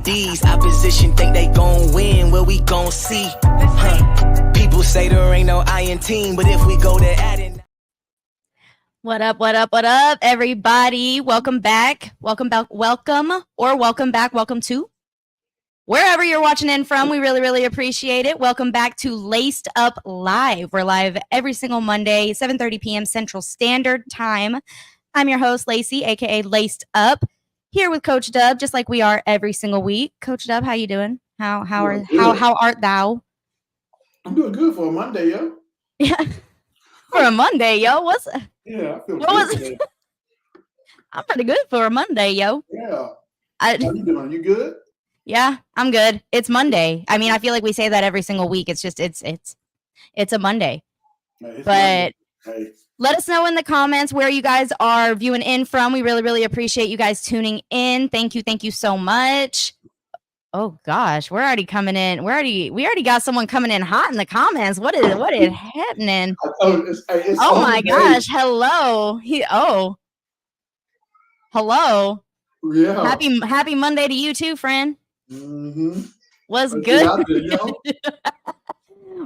D's. Opposition think they gon' win, well we gon' see. People say there ain't no I in team, but if we go there adding. What up, everybody? Welcome back. Welcome to wherever you're watching in from. We really appreciate it. Welcome back to Laced Up Live. We're live every single Monday, 7:30 p.m. Central Standard Time. I'm your host, Lacey, aka Laced Up, here with Coach Dub, just like we are every single week. Coach Dub, how you doing? How art thou? I'm doing good for a Monday, yo. Yeah. For a Monday, yo. Yeah, I feel good today. I'm pretty good for a Monday, yo. Yeah. How you doing? You good? Yeah, I'm good. It's Monday. I mean, I feel like we say that every single week. It's just it's a Monday. But hey, let us know in the comments where you guys are viewing in from. We really appreciate you guys tuning in. Thank you so much. Oh gosh, we're already coming in. We already got someone coming in hot in the comments. What is happening? Oh my gosh! Hello. Hello. Yeah. Happy Monday to you too, friend. Mm-hmm. What's good?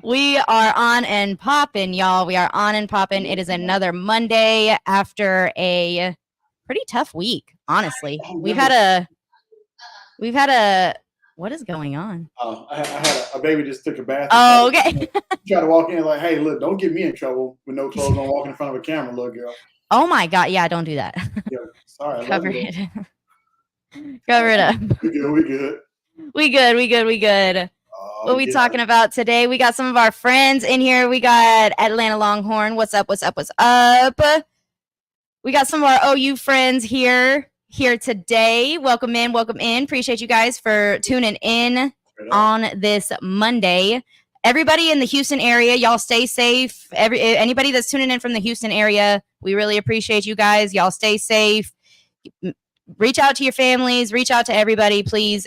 We are on and popping, y'all. We are on and popping. It is another Monday after a pretty tough week. Honestly, we've had a. What is going on? Oh, I had a baby just took a bath. Oh, okay. Try to walk in like, hey, look, don't get me in trouble with no clothes on, walking in front of a camera, little girl. Oh my God! Yeah, don't do that. Yeah, sorry. Cover it. Cover it up. We good. We good. What are we talking about today? We got some of our friends in here. We got Atlanta Longhorn. What's up? We got some of our OU friends here today. Welcome in. Appreciate you guys for tuning in on this Monday. Everybody in the Houston area, y'all stay safe. Anybody that's tuning in from the Houston area, we really appreciate you guys. Y'all stay safe. Reach out to your families. Reach out to everybody, please.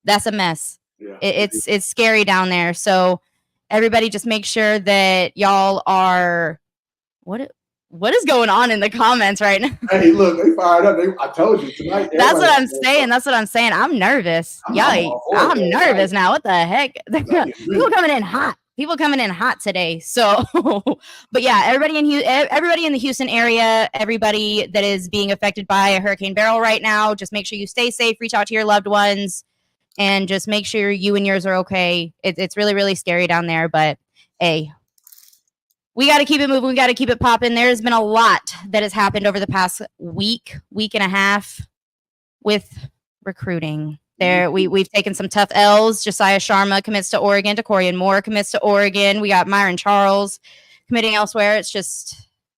That's a mess. Yeah. It's scary down there. So everybody, just make sure that y'all are. What is going on in the comments right now? Hey, look, they fired up. I told you tonight. That's what I'm saying. I'm nervous. I'm nervous now. What the heck? People coming in hot today. So, but yeah, everybody in the Houston area, everybody that is being affected by a Hurricane Beryl right now, just make sure you stay safe. Reach out to your loved ones, and just make sure you and yours are okay. It's really scary down there, but hey. We got to keep it moving. We got to keep it popping. There's been a lot that has happened over the past week and a half with recruiting. We've taken some tough L's. Josiah Sharma commits to Oregon. Decorian Moore commits to Oregon. We got Myron Charles committing elsewhere.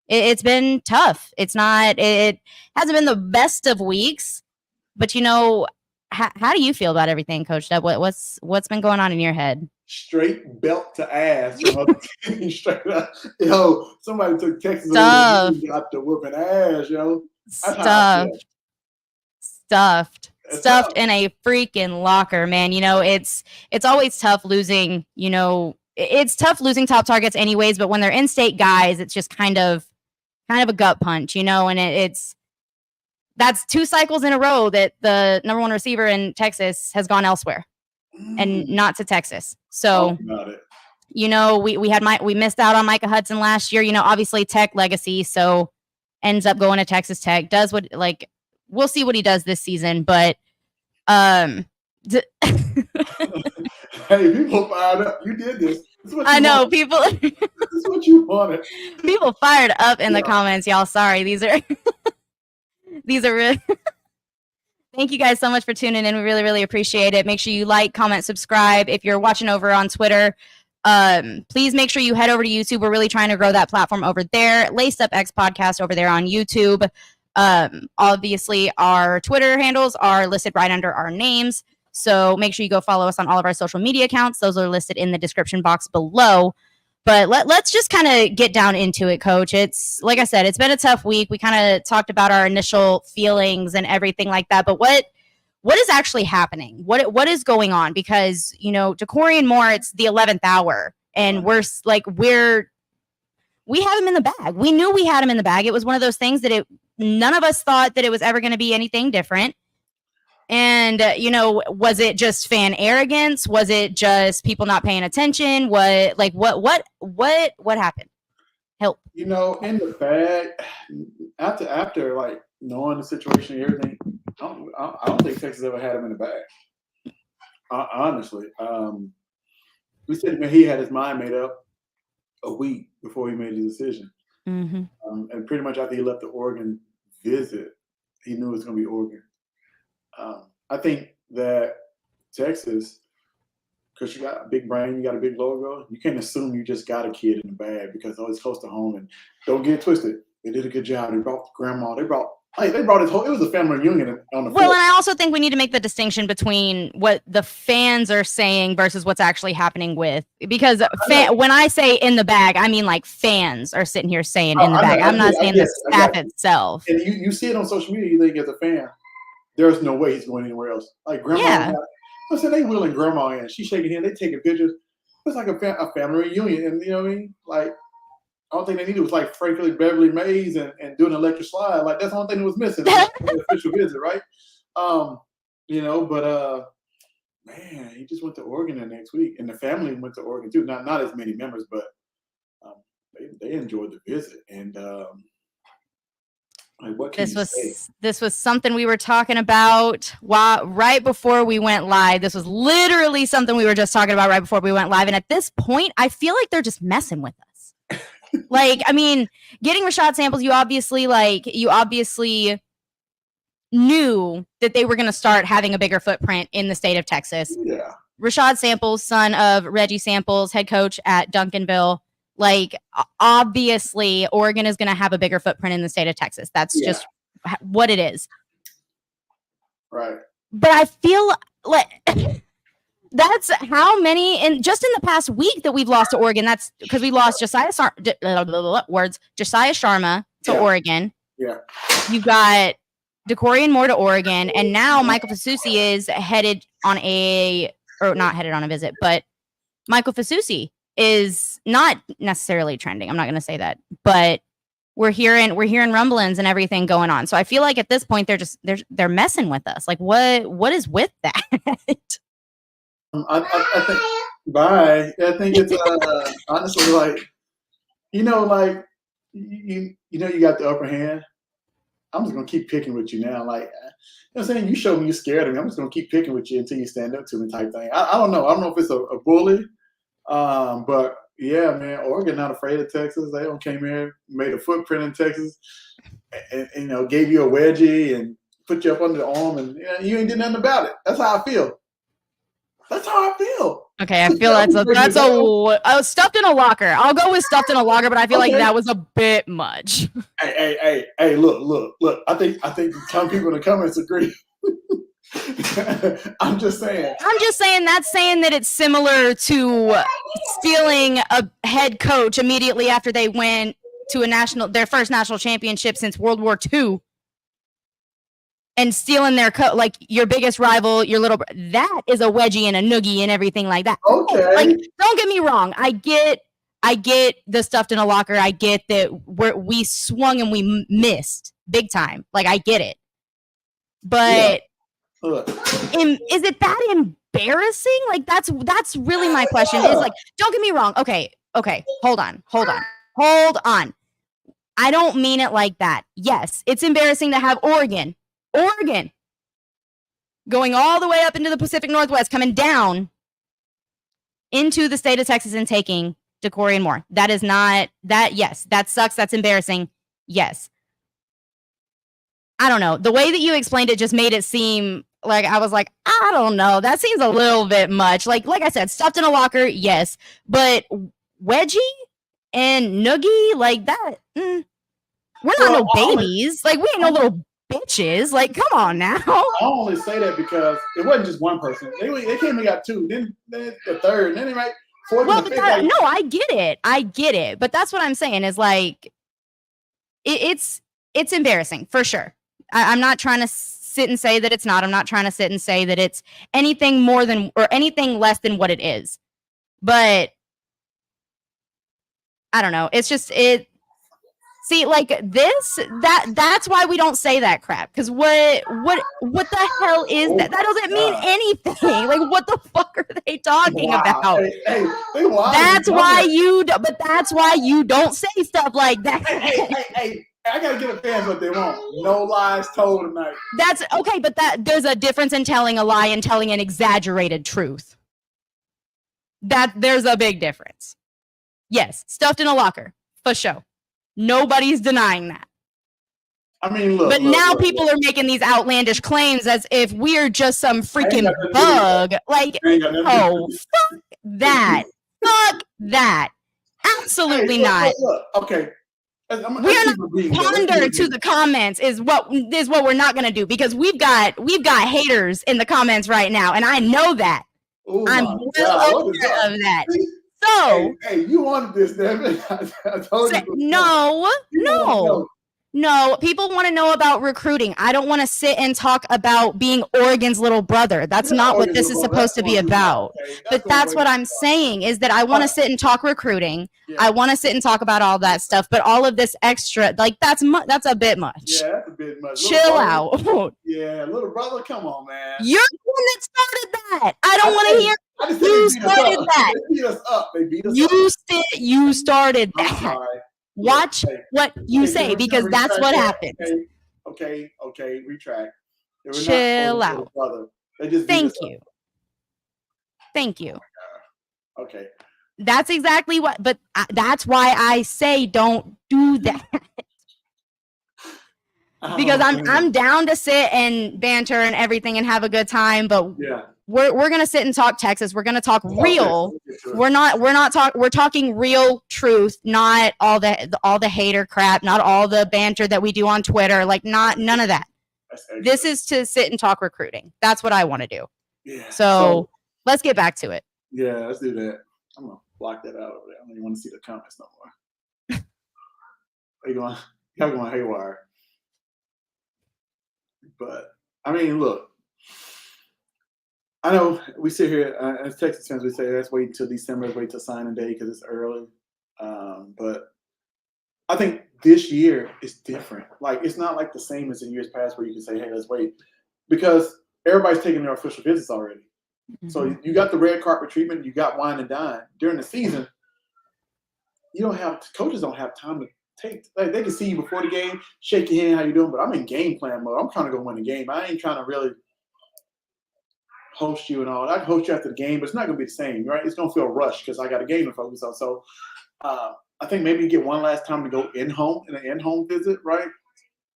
It's been tough. It hasn't been the best of weeks, but how do you feel about everything, Coach Dub? What's been going on in your head? Straight belt to ass. Straight up. Yo, somebody took Texas Stuffed. and got the whooping ass, yo. Stuffed in a freaking locker, man. It's always tough losing, it's tough losing top targets anyways, but when they're in-state guys, it's just kind of a gut punch, and that's 2 cycles in a row that the number 1 receiver in Texas has gone elsewhere and not to Texas. So, we missed out on Micah Hudson last year, obviously Tech legacy. So ends up going to Texas Tech, we'll see what he does this season, but, hey, people fired up. You did this. I know wanted. People. This is what you wanted. People fired up in the comments, y'all. Sorry. These are really. Thank you guys so much for tuning in. We really appreciate it. Make sure you like, comment, subscribe. If you're watching over on Twitter, please make sure you head over to YouTube. We're really trying to grow that platform over there. Laced Up X Podcast over there on YouTube. Obviously, our Twitter handles are listed right under our names. So make sure you go follow us on all of our social media accounts. Those are listed in the description box below. But let's just kind of get down into it, Coach. It's like I said, it's been a tough week. We kind of talked about our initial feelings and everything like that. But what is actually happening? What is going on? Because, Decorian Moore, it's the 11th hour. And we have him in the bag. We knew we had him in the bag. It was one of those things that none of us thought that it was ever going to be anything different. And was it just fan arrogance? Was it just people not paying attention? What happened? Help. In the bag, after like knowing the situation and everything, I don't think Texas ever had him in the bag. Honestly, we said he had his mind made up a week before he made the decision, and pretty much after he left the Oregon visit, he knew it was going to be Oregon. I think that Texas, because you got a big brain, you got a big logo, you can't assume you just got a kid in the bag because it's close to home. And don't get it twisted. They did a good job. They brought grandma. They brought his whole. It was a family reunion on the. Well, and I also think we need to make the distinction between what the fans are saying versus what's actually happening because when I say in the bag, I mean like fans are sitting here saying in the bag. I'm not saying the staff itself. And you see it on social media. You think as a fan, there's no way he's going anywhere else. Like grandma. Yeah. I said they wheeling grandma in. She's shaking hands. They taking pictures. It's like a family reunion, and you know what I mean. Like I don't think they needed was like Franklin Beverly Mays and doing an electric slide. Like that's the only thing that was missing. The official visit, right? Man, he just went to Oregon the next week, and the family went to Oregon too. Not as many members, but they enjoyed the visit. And what can this was something we were talking about right before we went live. This was literally something we were just talking about right before we went live. And at this point, I feel like they're just messing with us. Like, I mean, getting Rashad Samples, you obviously knew that they were going to start having a bigger footprint in the state of Texas. Yeah. Rashad Samples, son of Reggie Samples, head coach at Duncanville. Like, obviously, Oregon is going to have a bigger footprint in the state of Texas. That's just what it is. Right. But I feel like that's how many, just in the past week that we've lost to Oregon. That's because we lost Josiah Sharma to Oregon. Yeah. You got DeCorian Moore to Oregon, and now Michael Fasusi is not headed on a visit, but Michael Fasusi is not necessarily trending. I'm not going to say that, but we're hearing rumblings and everything going on. So I feel like at this point they're messing with us. Like what is with that? I think bye. I think it's honestly like you got the upper hand. I'm just gonna keep picking with you now. Like you know what I'm saying, you show me you're scared of me. I'm just gonna keep picking with you until you stand up to me type thing. I don't know. I don't know if it's a bully. But yeah, man, Oregon not afraid of Texas. They came here, made a footprint in Texas, and gave you a wedgie and put you up under the arm, and you ain't did nothing about it. That's how I feel. Okay, I feel that's stuffed in a locker. I'll go with stuffed in a locker, but I feel like that was a bit much. Hey, look. I think some people in the comments agree. I'm just saying that's saying that it's similar to stealing a head coach immediately after they went to their first national championship since World War II, and stealing their like your biggest rival, your little that is a wedgie and a noogie and everything like that. Okay, like don't get me wrong, I get the stuffed in a locker. I get that we swung and we missed big time. Like I get it, but. Yeah. Is it that embarrassing? Like that's really my question. Is like, don't get me wrong. Okay. Hold on. I don't mean it like that. Yes, it's embarrassing to have Oregon going all the way up into the Pacific Northwest, coming down into the state of Texas and taking DeCorian Moore. That is not that. Yes, that sucks. That's embarrassing. Yes. I don't know. The way that you explained it just made it seem like I was like, I don't know. That seems a little bit much. Like I said, stuffed in a locker, yes. But wedgie and noogie, like that, we're not no babies. Like we ain't no little bitches. Like, come on now. I only say that because it wasn't just one person. They came and got two. Then the third. And then they right. Well, no, I get it. But that's what I'm saying is like, it's embarrassing for sure. I'm not trying to sit and say that it's not. I'm not trying to sit and say that it's anything more than or anything less than what it is. But I don't know. It's just See, like this, that's why we don't say that crap. Because what the hell is that? That doesn't mean anything. Like, what the fuck are they talking about? Hey, that's why you. But that's why you don't say stuff like that. Hey, I gotta give the fans what they want. No lies told tonight. That's okay, but there's a difference in telling a lie and telling an exaggerated truth. There's a big difference. Yes, stuffed in a locker, for sure. Nobody's denying that. I mean, look. But now people are making these outlandish claims as if we're just some freaking bug. Like, oh, fuck that. Fuck that. Absolutely not. Look. Okay. We're not ponder to the comments is what we're not going to do, because we've got haters in the comments right now, and I know that. I'm well aware of that. So, hey, you wanted this, Devin. I told you. No. People want to know about recruiting. I don't want to sit and talk about being Oregon's little brother. That's not what this is supposed to be about. But that's what I'm saying, is that I want to sit and talk recruiting. Yeah. I want to sit and talk about all that stuff. But all of this extra, like, that's a bit much. Yeah, that's a bit much. Chill out. Yeah, little brother, come on, man. You're the one that started that. I don't want to hear. You started that. They beat us up. You started that. Watch what you say, because that's what happens. Okay, retract. Chill out. Thank you. Oh okay. That's exactly what, but that's why I say don't do that. Because I'm down to sit and banter and everything and have a good time, but we're gonna sit and talk Texas. We're gonna talk real. We're talking real truth, not all the hater crap, not all the banter that we do on Twitter. Like, none of that. This is to sit and talk recruiting. That's what I want to do. Yeah. So let's get back to it. Yeah, let's do that. I'm gonna block that out over there. I don't even want to see the comments no more. Y'all going haywire. But I mean, look. I know we sit here as Texas fans. We say let's wait until December, let's wait till signing day because it's early. But I think this year is different. Like, it's not like the same as in years past where you can say, "Hey, let's wait," because everybody's taking their official visits already. Mm-hmm. So you got the red carpet treatment, you got wine and dine during the season. Coaches don't have time to take. Like, they can see you before the game, shake your hand, how you doing. But I'm in game plan mode. I'm trying to go win the game. I ain't trying to really host you and all. I can host you after the game, but it's not going to be the same, right? It's going to feel rushed because I got a game to focus on. So I think maybe you get one last time to go in-home in an in-home visit, right?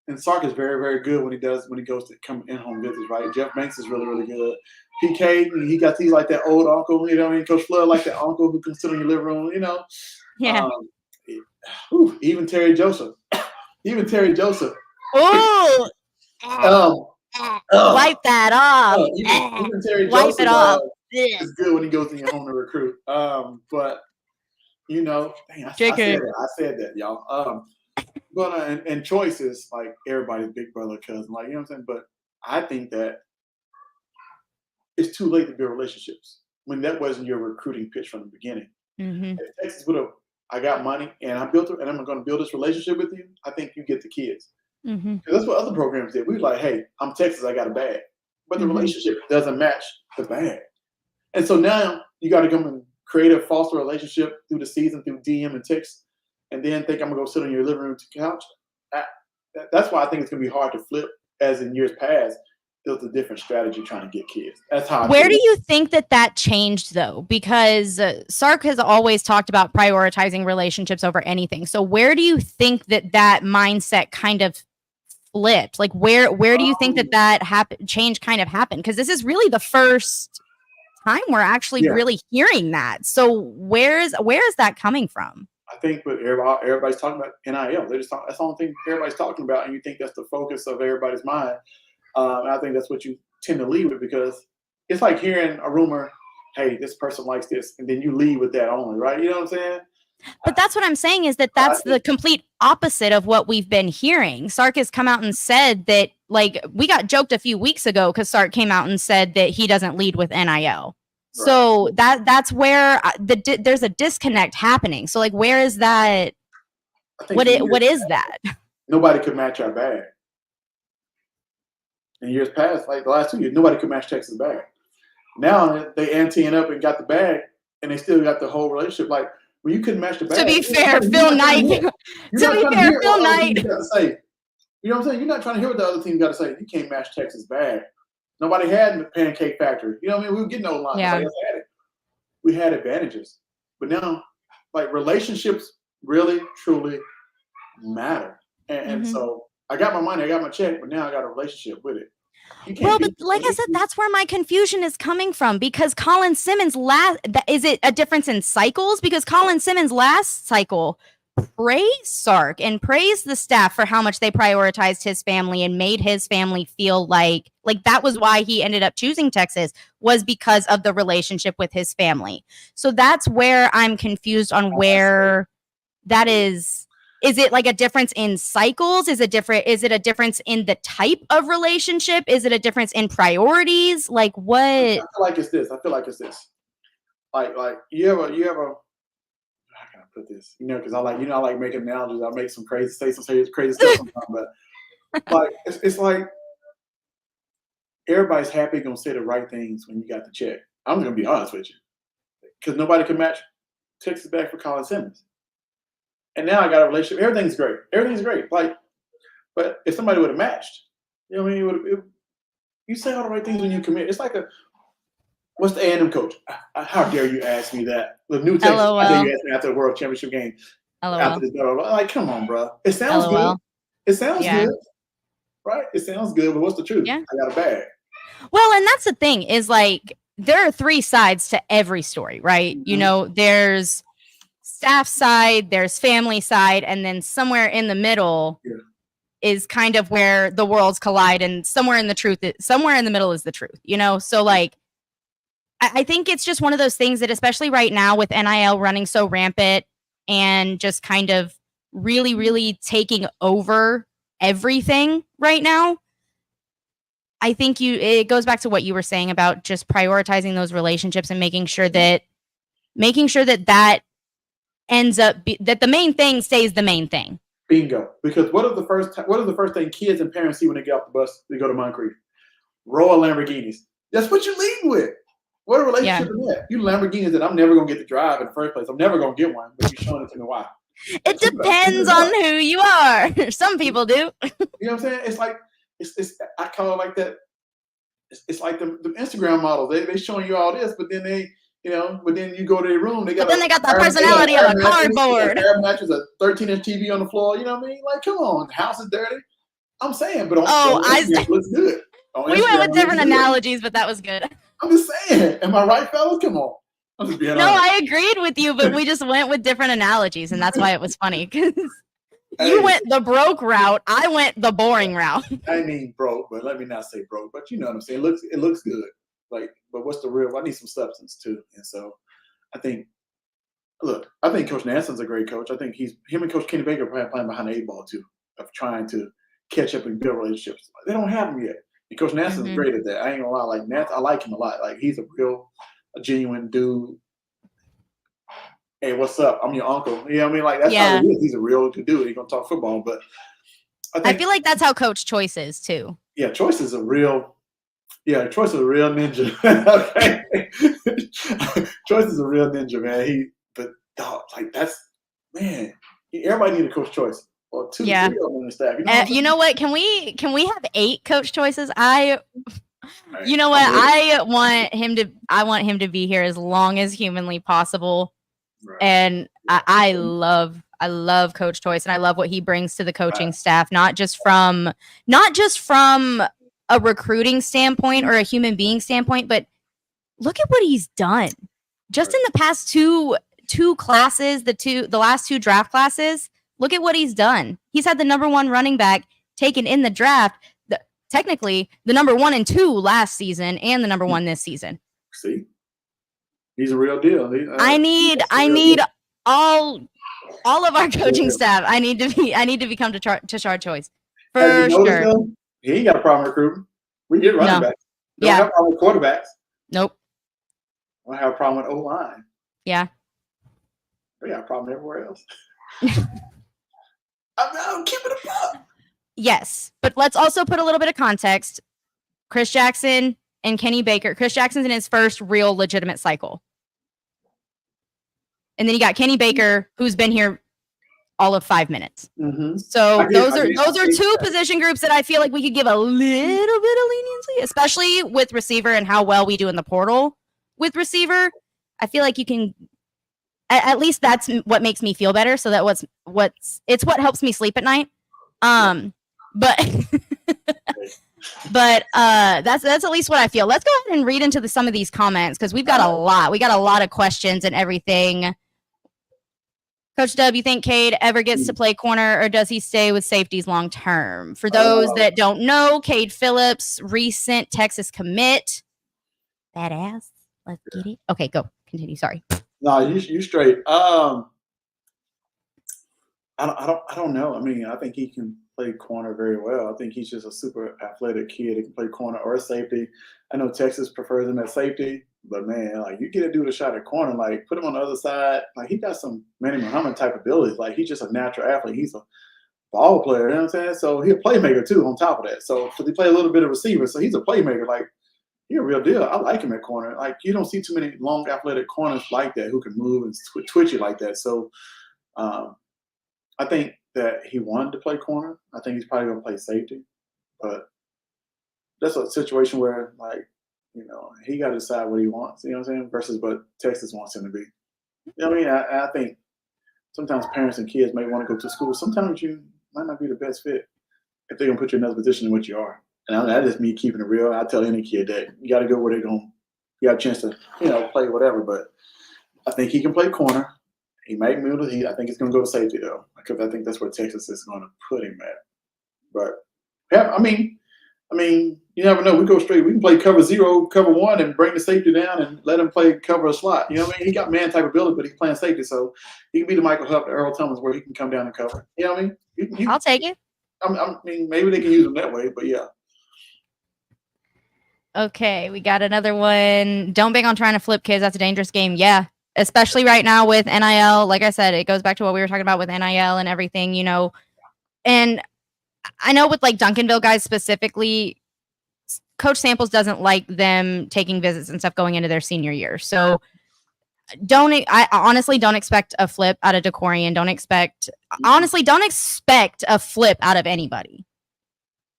And Sark is very, very good when he goes to come in-home visits, right? Jeff Banks is really, really good. PK, he's like that old uncle, you know what I mean? Coach Flood, like that uncle who can sit in your living room, you know? Yeah. Even Terry Joseph. Oh! Wipe that off. Even Terry Wipe Joseph, it off. It's good when he goes in your home to recruit. But dang, I said that, y'all. But and choices, like, everybody's big brother, cousin, like, you know what I'm saying? But I think that it's too late to build relationships when that wasn't your recruiting pitch from the beginning. Mm-hmm. If Texas would have, I got money and I built it, and I'm going to build this relationship with you, I think you get the kids. Mm-hmm. That's what other programs did. We were like, hey, I'm Texas, I got a bag. But the relationship doesn't match the bag. And so now you got to come and create a foster relationship through the season, through DM and text, and then think I'm going to go sit on your living room couch. That's why I think it's going to be hard to flip, as in years past. There's a different strategy trying to get kids. That's how. Where do you think that changed, though? Because Sark has always talked about prioritizing relationships over anything. So where do you think that mindset kind of flipped? Like, where do you think that change kind of happened? Because this is really the first time we're actually really hearing that. So where is that coming from? I think what everybody's talking about NIL. That's the only thing everybody's talking about, and you think that's the focus of everybody's mind. And I think that's what you tend to lead with, because it's like hearing a rumor, hey, this person likes this, and then you lead with that only, right? You know what I'm saying? But that's what I'm saying, is that's the complete opposite of what we've been hearing. Sark has come out and said that, like, we got joked a few weeks ago because Sark came out and said that he doesn't lead with NIL. Right. So that's where there's a disconnect happening. So, like, where is that? think what is that? Nobody could match our bag. In years past, like the last 2 years, nobody could match Texas' bag. Now they anteing up and got the bag, and they still got the whole relationship. Like when you couldn't match the bag. To be fair, Phil Knight. To be fair, Phil Knight. You know what I'm saying? You're not trying to hear what the other team got to say. You can't match Texas' bag. Nobody had the pancake factory. You know what I mean? We were getting O-line. Yeah. Nobody else had it. We had advantages, but now, like relationships, really, truly matter. And so I got my money, I got my check, but now I got a relationship with it. Well, but like I said, that's where my confusion is coming from, because Colin Simmons is it a difference in cycles? Because Colin Simmons last cycle praised Sark and praised the staff for how much they prioritized his family and made his family feel like that was why he ended up choosing Texas, was because of the relationship with his family. So that's where I'm confused on where that is. Is it like a difference in cycles? Is it a difference in the type of relationship? Is it a difference in priorities? Like what? I feel like it's this. Like you ever how can I put this? You know, because I like making analogies. I make some crazy crazy stuff sometimes, but like it's like everybody's happy gonna say the right things when you got the check. I'm gonna be honest with you, because nobody can match Texas back for Colin Simmons. And now I got a relationship. Everything's great. Like, but if somebody would have matched, you know what I mean? You say all the right things when you commit. It's like what's the A&M coach? How dare you ask me that? The new Texas. How dare you ask me after the World Championship game? After this, like, come on, bro. It sounds good. It sounds good, right? It sounds good, but what's the truth? Yeah. I got a bag. Well, and that's the thing is, like, there are 3 sides to every story, right? You know, there's staff side, there's family side, and then somewhere in the middle is kind of where the worlds collide, and somewhere in the middle is the truth, you know? So like I think it's just one of those things that, especially right now with NIL running so rampant and just kind of really, really taking over everything right now, I think it goes back to what you were saying about just prioritizing those relationships and making sure that ends up that the main thing stays the main thing. Bingo. Because what is the first thing kids and parents see when they get off the bus to go to Moncrief? Row of Lamborghinis. That's what you lead with. What a relationship is that? You Lamborghinis that I'm never gonna get to drive in the first place. I'm never gonna get one, but you're showing it to me why. It depends on who you are. Some people do. You know what I'm saying? It's like I call it like that. It's like the Instagram models. They showing you all this, but then but then you go to their room, they got the personality of a cardboard. Air mattress, a 13-inch TV on the floor. You know what I mean? Like, come on, the house is dirty. I'm saying, but it looks good. We went with different analogies, but that was good. I'm just saying. Am I right, fellas? Come on. I'm just being honest. I agreed with you, but we just went with different analogies, and that's why it was funny. Because you went the broke route, I went the boring route. I mean broke, but let me not say broke. But you know what I'm saying? It looks good. Like, but what's the real? I need some substance too. And so I think Coach Nanson's a great coach. I think him and Coach Kenny Baker are playing behind the 8 ball too, of trying to catch up and build relationships. They don't have them yet. And Coach Nanson's great at that. I ain't gonna lie. Like Nanson, I like him a lot. Like he's a genuine dude. Hey, what's up? I'm your uncle. You know what I mean? Like that's how he is. He's a real good dude. He's gonna talk football. But I feel like that's how Coach Choice is too. Yeah, Choice is a real ninja. Okay. Choice is a real ninja, man. Everybody need a Coach Choice. Or 2, 3 of them on the staff. You know what? Can we have 8 Coach Choices? You know what? I want him to be here as long as humanly possible. Right. And I love Coach Choice, and I love what he brings to the coaching staff, not just from a recruiting standpoint or a human being standpoint, but look at what he's done just in the past two classes, the last 2 draft classes. Look at what he's done. He's had the number 1 running back taken in the draft, technically the number 1 and 2 last season and the number 1 this season. See, he's a real deal. I need all of our coaching staff. I need to become Tashard Choice for sure. Though, he ain't got a problem recruiting. We get running backs. Don't have a problem with quarterbacks. Nope. I don't have a problem with O-line. Yeah. We got a problem everywhere else. I'm keeping it up. Yes, but let's also put a little bit of context. Chris Jackson and Kenny Baker. Chris Jackson's in his first real legitimate cycle. And then you got Kenny Baker, who's been here all of 5 minutes. Mm-hmm. So those are two position groups that I feel like we could give a little bit of leniency, especially with receiver and how well we do in the portal with receiver. I feel like you can, at least that's what makes me feel better. So that it's what helps me sleep at night. But that's at least what I feel. Let's go ahead and read into some of these comments because we've got a lot. We got a lot of questions and everything. Coach Dub, you think Cade ever gets to play corner or does he stay with safeties long term? For those that don't know, Cade Phillips, recent Texas commit. Badass. Let's get it. Okay, go. Continue. Sorry. No, you straight. I don't know. I mean, I think he can play corner very well. I think he's just a super athletic kid. He can play corner or safety. I know Texas prefers him at safety, but man, like you get a dude a shot at corner, like put him on the other side. Like he got some Manny Muhammad type abilities. Like he's just a natural athlete. He's a ball player, you know what I'm saying? So he's a playmaker too on top of that. So he play a little bit of receiver. So he's a playmaker. Like he's a real deal. I like him at corner. Like you don't see too many long athletic corners like that who can move and twitch it like that. So I think that he wanted to play corner. I think he's probably going to play safety. But that's a situation where, like, you know, he got to decide what he wants, you know what I'm saying, versus what Texas wants him to be. You know what I mean? I think sometimes parents and kids may want to go to school. Sometimes you might not be the best fit if they're going to put you in another position than what you are. And that's just me keeping it real. I tell any kid that you got to go where they're going. You got a chance to, you know, play whatever. But I think he can play corner. He might move. I think he's going to go to safety though, because I think that's where Texas is going to put him at. But yeah, I mean, you never know. We go straight. We can play cover 0, cover 1, and bring the safety down and let him play cover a slot. You know what I mean? He got man type ability, but he's playing safety, so he can be the Michael Huff, the Earl Thomas, where he can come down and cover. You know what I mean? I'll take it. I mean, maybe they can use him that way, but yeah. Okay, we got another one. Don't bang on trying to flip kids. That's a dangerous game. Yeah. Especially right now with NIL. Like I said, it goes back to what we were talking about with NIL and everything, you know. And I know with like Duncanville guys specifically, Coach Samples doesn't like them taking visits and stuff going into their senior year. So I honestly don't expect a flip out of Decorian. Don't expect a flip out of anybody.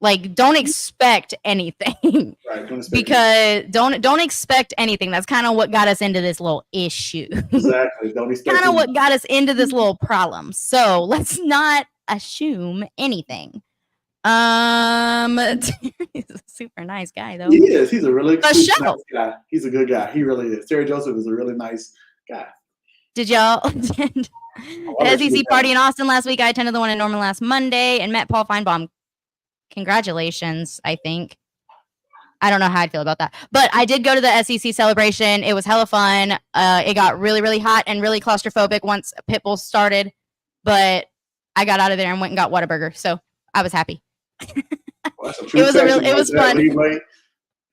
Like, don't expect anything. Right, because don't expect anything. That's kind of what got us into this little issue. Exactly. Don't expect kind of what got us into this little problem. So let's not assume anything. He's a super nice guy, though. He is. He's a really nice guy. He's a good guy. He really is. Terry Joseph is a really nice guy. Did y'all attend the SEC party in Austin last week? I attended the one in Norman last Monday and met Paul Feinbaum. Congratulations, I think. I don't know how I'd feel about that. But I did go to the SEC celebration. It was hella fun. It got really, really hot and really claustrophobic once Pitbull started. But I got out of there and went and got Whataburger. So I was happy. Well, it was fun.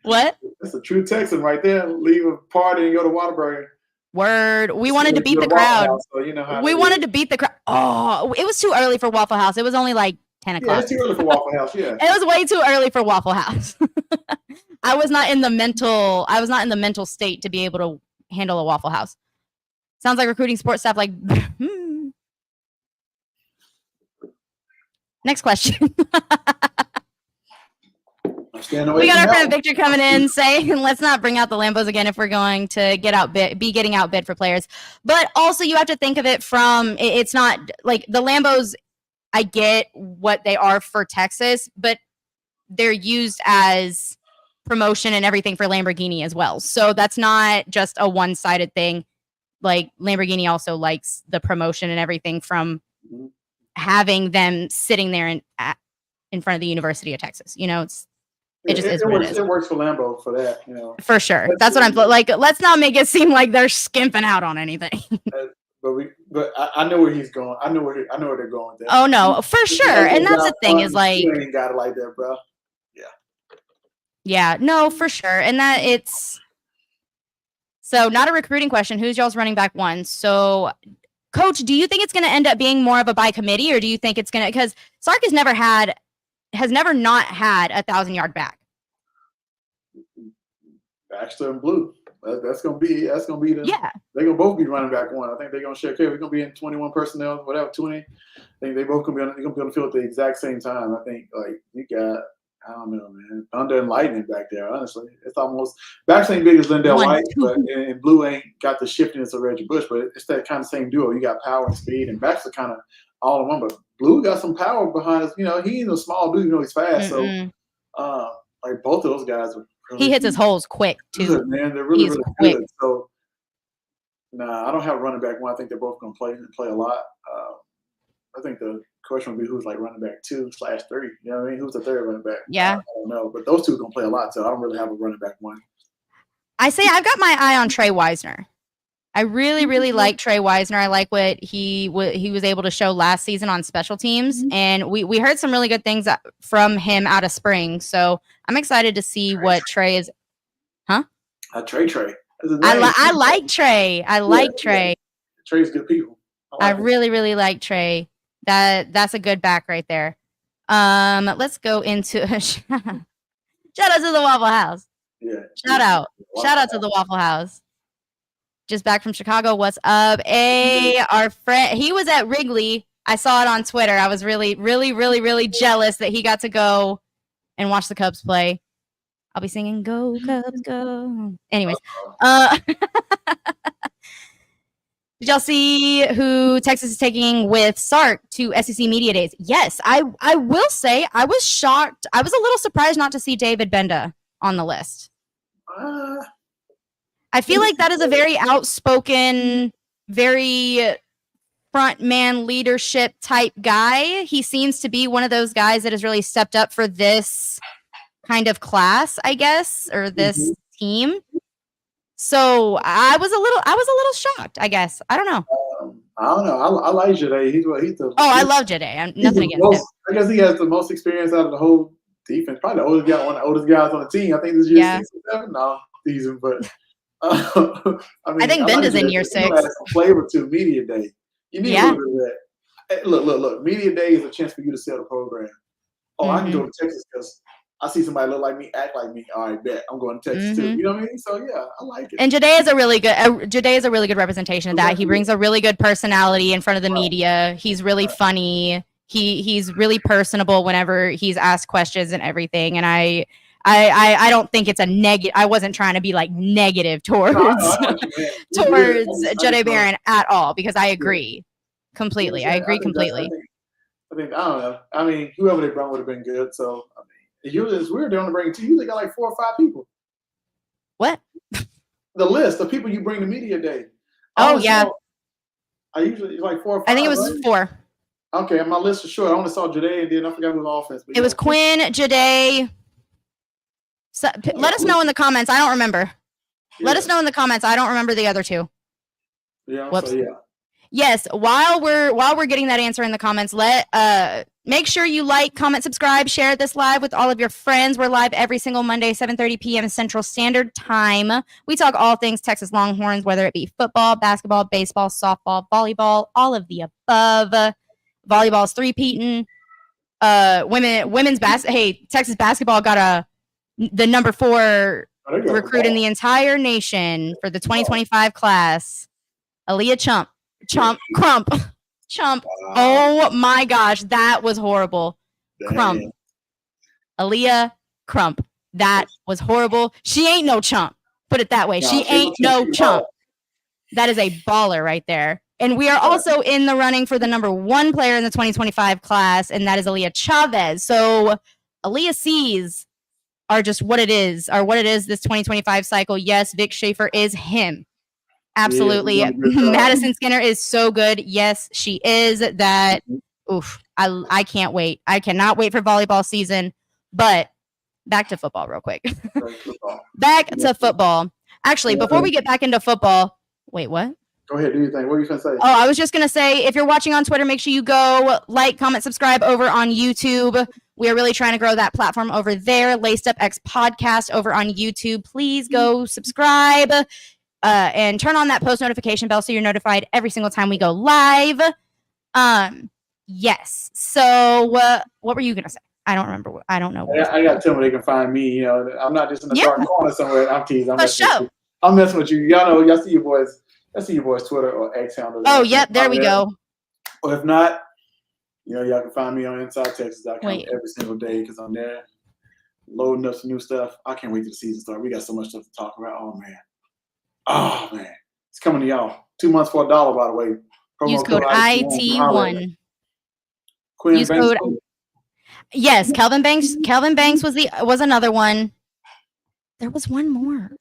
What? That's a true Texan right there. Leave a party and go to Whataburger. Word. We wanted to beat the crowd. House, so you know we wanted to beat the crowd. Oh, it was too early for Waffle House. It was only like 10 o'clock. Yeah, it's too early for Waffle House, yeah. It was way too early for Waffle House. I was not in the mental state to be able to handle a Waffle House. Sounds like recruiting sports staff like Next question. We got our friend Victor coming in saying, let's not bring out the Lambos again if we're going to be getting outbid for players. But also you have to think of it from, it's not like the Lambos, I get what they are for Texas, but they're used as promotion and everything for Lamborghini as well. So that's not just a one-sided thing. Like Lamborghini also likes the promotion and everything from having them sitting there in front of the University of Texas. You know, it works for Lambo for that, you know. For sure. That's what I'm like. Let's not make it seem like they're skimping out on anything. But I know where he's going. I know where they're going with that. Oh no, for sure. And that's the thing is like you ain't got it like that, bro. Yeah. Yeah, no, for sure. And that it's so not a recruiting question. Who's y'all's running back one? So Coach, do you think it's going to end up being more of a by committee, or do you think it's going to, because Sark has never not had a 1,000-yard back. Baxter and Blue. That's gonna be the yeah. They're gonna both be running back one. I think they're gonna share care. We're gonna be in 21 personnel, whatever, 20. I think they both gonna be on the field at the exact same time. I think like you got, I don't know, man, Thunder and Lightning back there. Honestly, it's almost Baxter ain't big as Lindell White, but and Blue ain't got the shiftiness of Reggie Bush, but it's that kind of same duo. You got power and speed, and Baxter kind of all in one. But Blue got some power behind us. You know, he's a small dude. You know, he's fast. So, like both of those guys are. Really he hits his holes quick too. Good, man. They're really good. So, I don't have a running back one. I think they're both going to play a lot. I think the question would be who's like running back 2/3. You know what I mean? Who's the third running back? Yeah. I don't know, but those two are going to play a lot. So I don't really have a running back one. I say I've got my eye on Trey Wisner. I really, really like Trey Wisner. I like what he was able to show last season on special teams, and we heard some really good things from him out of spring. So I'm excited to see what Trey is. Huh? Trey. I like Trey. I like Trey. Yeah. Trey's good people. I really, really like Trey. That's a good back right there. Let's go into shout out to the Waffle House. Yeah. Shout out to the Waffle House. Just back from Chicago. What's up? Hey, our friend. He was at Wrigley. I saw it on Twitter. I was really, really, really, really jealous that he got to go and watch the Cubs play. I'll be singing "Go Cubs, Go." Anyways, did y'all see who Texas is taking with Sark to SEC Media Days? Yes, I will say I was shocked. I was a little surprised not to see David Benda on the list. I feel like that is a very outspoken, very front man leadership type guy. He seems to be one of those guys that has really stepped up for this kind of class, I guess, or this team. So I was a little shocked, I guess. I don't know. I don't know. I like Jade. I love Jade. I'm nothing against him. I guess he has the most experience out of the whole defense. Probably the oldest guy, one of the oldest guys on the team. I think this year 6 or 7. No, season, but I think Benda's in year 6. Some flavor to Media Day. You need a little bit of that. Hey, look. Media Day is a chance for you to sell the program. I can go to Texas because I see somebody look like me, act like me. All right, bet I'm going to Texas too. You know what I mean? So yeah, I like it. And Jade is a really good representation of that. He brings a really good personality in front of the media. He's really funny. He's really personable whenever he's asked questions and everything. And I don't think it's a negative. I wasn't trying to be like negative towards Jade Barron at all, because I agree completely. I agree completely. I don't know. I mean, whoever they brought would have been good. So I mean, it's weird they only bring 2. You usually got like 4 or 5 people. What? The list of people you bring to Media Day. I usually it's like 4 or 5. I think it was 4. Okay, my list is short. I only saw Jade, and then I forgot who was offense. But it was Quinn, Jade. So, let us know in the comments. I don't remember. Yeah. Let us know in the comments. I don't remember the other 2. Yeah. Whoops. So, yeah. Yes. While we're getting that answer in the comments, make sure you like, comment, subscribe, share this live with all of your friends. We're live every single Monday, 7:30 p.m. Central Standard Time. We talk all things Texas Longhorns, whether it be football, basketball, baseball, softball, volleyball, all of the above. Volleyball's 3-peating. Women's Hey, Texas basketball got the number 4 recruit in the entire nation for the 2025 class, Aaliyah Crump. Wow. Oh my gosh, that was horrible. Damn. Crump. Aaliyah Crump. That was horrible. She ain't no chump. Put it that way. She ain't no chump. That is a baller right there. And we are also in the running for the number 1 player in the 2025 class, and that is Aaliyah Chavez. So Aaliyah C's are just what it is this 2025 cycle. Yes, Vic Schaefer is him. Absolutely. Yeah, Madison Skinner is so good. Yes, she is. That, I can't wait. I cannot wait for volleyball season. But back to football real quick. Back to football. Actually, before we get back into football, wait, what? Go ahead, do your thing. What are you going to say? Oh, I was just going to say, if you're watching on Twitter, make sure you go like, comment, subscribe over on YouTube. We are really trying to grow that platform over there. LacedUp X Podcast over on YouTube. Please go subscribe. and turn on that post notification bell so you're notified every single time we go live. Yes. So what were you gonna say? I don't remember. I don't know. I got to tell them they can find me. You know, I'm not just in the dark corner somewhere. I'm teasing. I'm messing with you. Y'all see your boys. I see your boys' Twitter or X handle. Oh, yep. There we go. Or if not, y'all can find me on InsideTexas.com every single day because I'm there loading up some new stuff. I can't wait till the season starts. We got so much stuff to talk about. Oh man, it's coming to y'all. 2 months for $1, by the way. Promo Use code IT1. Use code. Yes, Kelvin Banks. Kelvin Banks was another one. There was one more.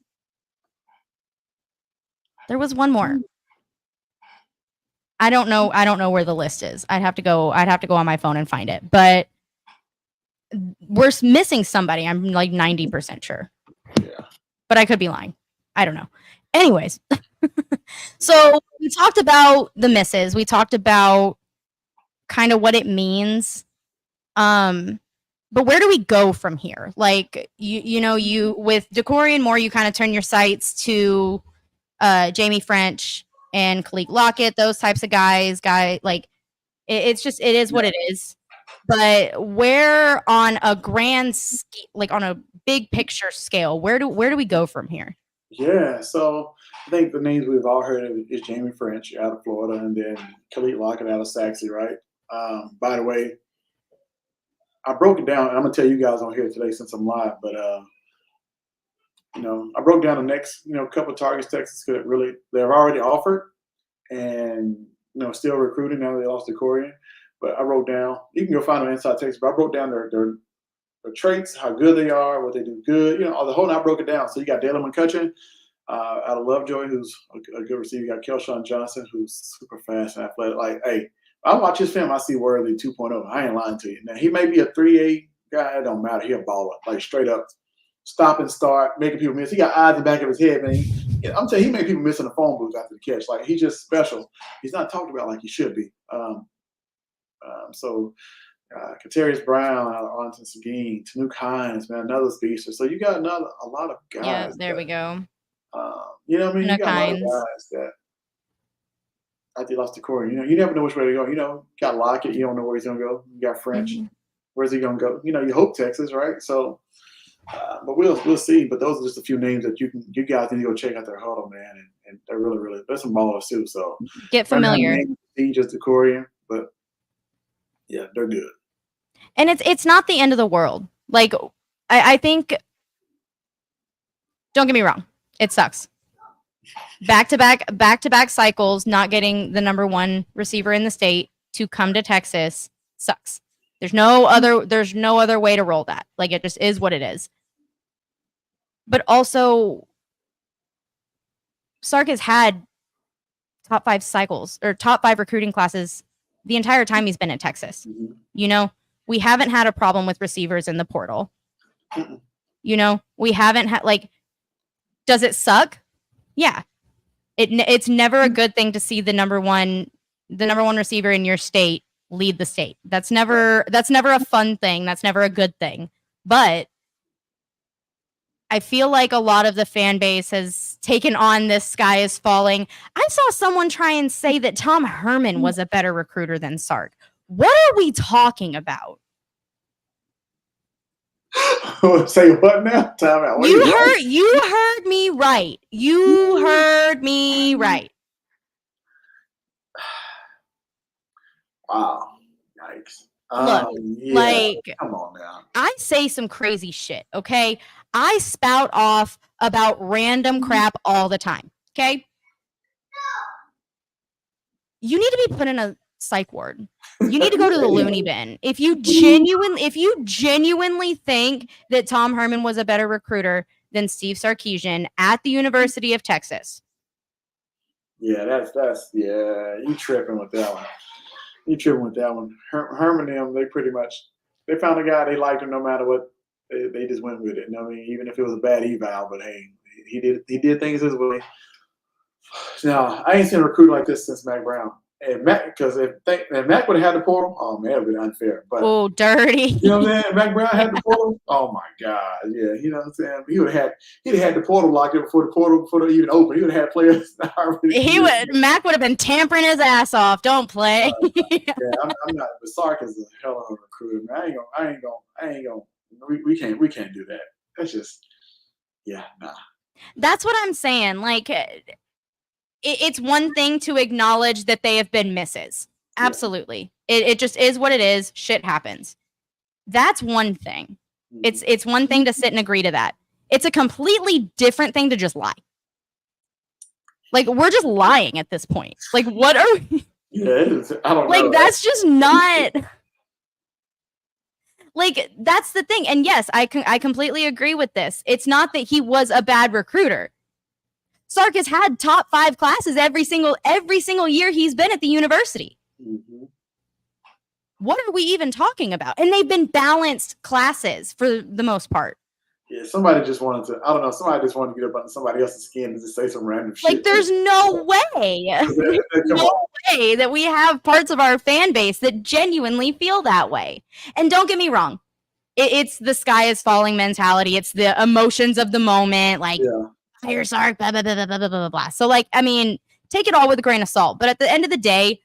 I don't know where the list is. I'd have to go on my phone and find it. But we're missing somebody. I'm like 90% sure. Yeah. But I could be lying. I don't know. Anyways. So we talked about the misses. We talked about kind of what it means. But where do we go from here? Like you with Decorian Moore, you kind of turn your sights to Jamie French and Kalik Lockett, those types of guys. Like it is what it is. But where on a grand, like on a big picture scale, where do we go from here? Yeah, so I think the names we've all heard of is Jamie French out of Florida, and then Kalik Lockett out of Saxe, right? By the way, I broke it down. I'm gonna tell you guys on here today since I'm live, but I broke down the next couple of targets Texas could really they've already offered, and still recruiting now they lost to Corian. But I wrote down, you can go find them Inside Texas, but I wrote down their traits, how good they are, what they do good, the whole night I broke it down. So you got Dalen McCutcheon out of Lovejoy, who's a good receiver. You got Kelshawn Johnson, who's super fast and athletic. Like, hey, I watch his film, I see Worthy 2.0. I ain't lying to you. Now, he may be a 3A guy. It don't matter. He a baller. Like, straight up, stop and start, making people miss. He got eyes in the back of his head, man. I'm telling you, he made people miss in the phone booth after the catch. Like, he's just special. He's not talked about like he should be. Katarius Brown out of Arlington Seguin, Tanuk Hines, man, another speedster. So you got a lot of guys. Yeah, there we go. You know what I mean? You got a lot of guys that I think lost to Corey. You never know which way to go. Got Lockett, you don't know where he's gonna go. You got French. Mm-hmm. Where's he gonna go? You hope Texas, right? So but we'll see. But those are just a few names that you guys need to go check out their huddle, man. And they're really, really there's some ballers too. So get familiar. Just the Corian, but yeah, they're good. And it's not the end of the world. Like I think, don't get me wrong, it sucks. Back-to-back cycles, not getting the number one receiver in the state to come to Texas sucks. There's no other way to roll that. Like, it just is what it is. But also, Sark has had top 5 cycles or top 5 recruiting classes the entire time he's been at Texas. We haven't had a problem with receivers in the portal. We haven't had, like, does it suck? Yeah. It's never a good thing to see the number one receiver in your state lead the state. That's never a fun thing. That's never a good thing. But I feel like a lot of the fan base has taken on this sky is falling. I saw someone try and say that Tom Herman was a better recruiter than Sark. What are we talking about? Say what now? Time out. You heard me right. You heard me right. Wow. Yikes. Look, like, come on now. I say some crazy shit, okay? I spout off about random crap all the time, okay? You need to be put in a psych ward. You need to go to the loony bin. If you genuinely think that Tom Herman was a better recruiter than Steve Sarkisian at the University of Texas. Yeah, that's you tripping with that one. Herman and them, they found a guy, they liked him no matter what. They just went with it. Even if it was a bad eval, but hey, he did things his way. Now, I ain't seen a recruit like this since Mac Brown. And Mac, because if Mac would have had the portal, oh man, it would be unfair. But dirty. You know what I'm saying? If Mac Brown had the portal, oh my God, yeah, you know what I'm saying? He'd have had the portal locked in before it even opened. He would have had players. Mac would have been tampering his ass off. Don't play. Yeah, I'm not. But Sark is a hell of a recruiter, man. I ain't gonna. We can't do that. That's just, yeah, nah. That's what I'm saying. Like, it's one thing to acknowledge that they have been misses. Absolutely. Yeah. It just is what it is. Shit happens. That's one thing. It's one thing to sit and agree to that. It's a completely different thing to just lie. Like, we're just lying at this point. Like, what are we? Yeah, it is. I don't know. Like, that's just not. Like, that's the thing. And yes, I completely agree with this. It's not that he was a bad recruiter. Sark has had top 5 classes every single year he's been at the university. Mm-hmm. What are we even talking about? And they've been balanced classes for the most part. Yeah, somebody just wanted to, I don't know, somebody just wanted to get up under somebody else's skin and just say some random shit. Like, there's no way. There's no way that we have parts of our fan base that genuinely feel that way. And don't get me wrong. It's the sky is falling mentality. It's the emotions of the moment. Like, fire Sark, blah, blah, blah, blah, blah, blah, blah. So, like, I mean, take it all with a grain of salt. But at the end of the day,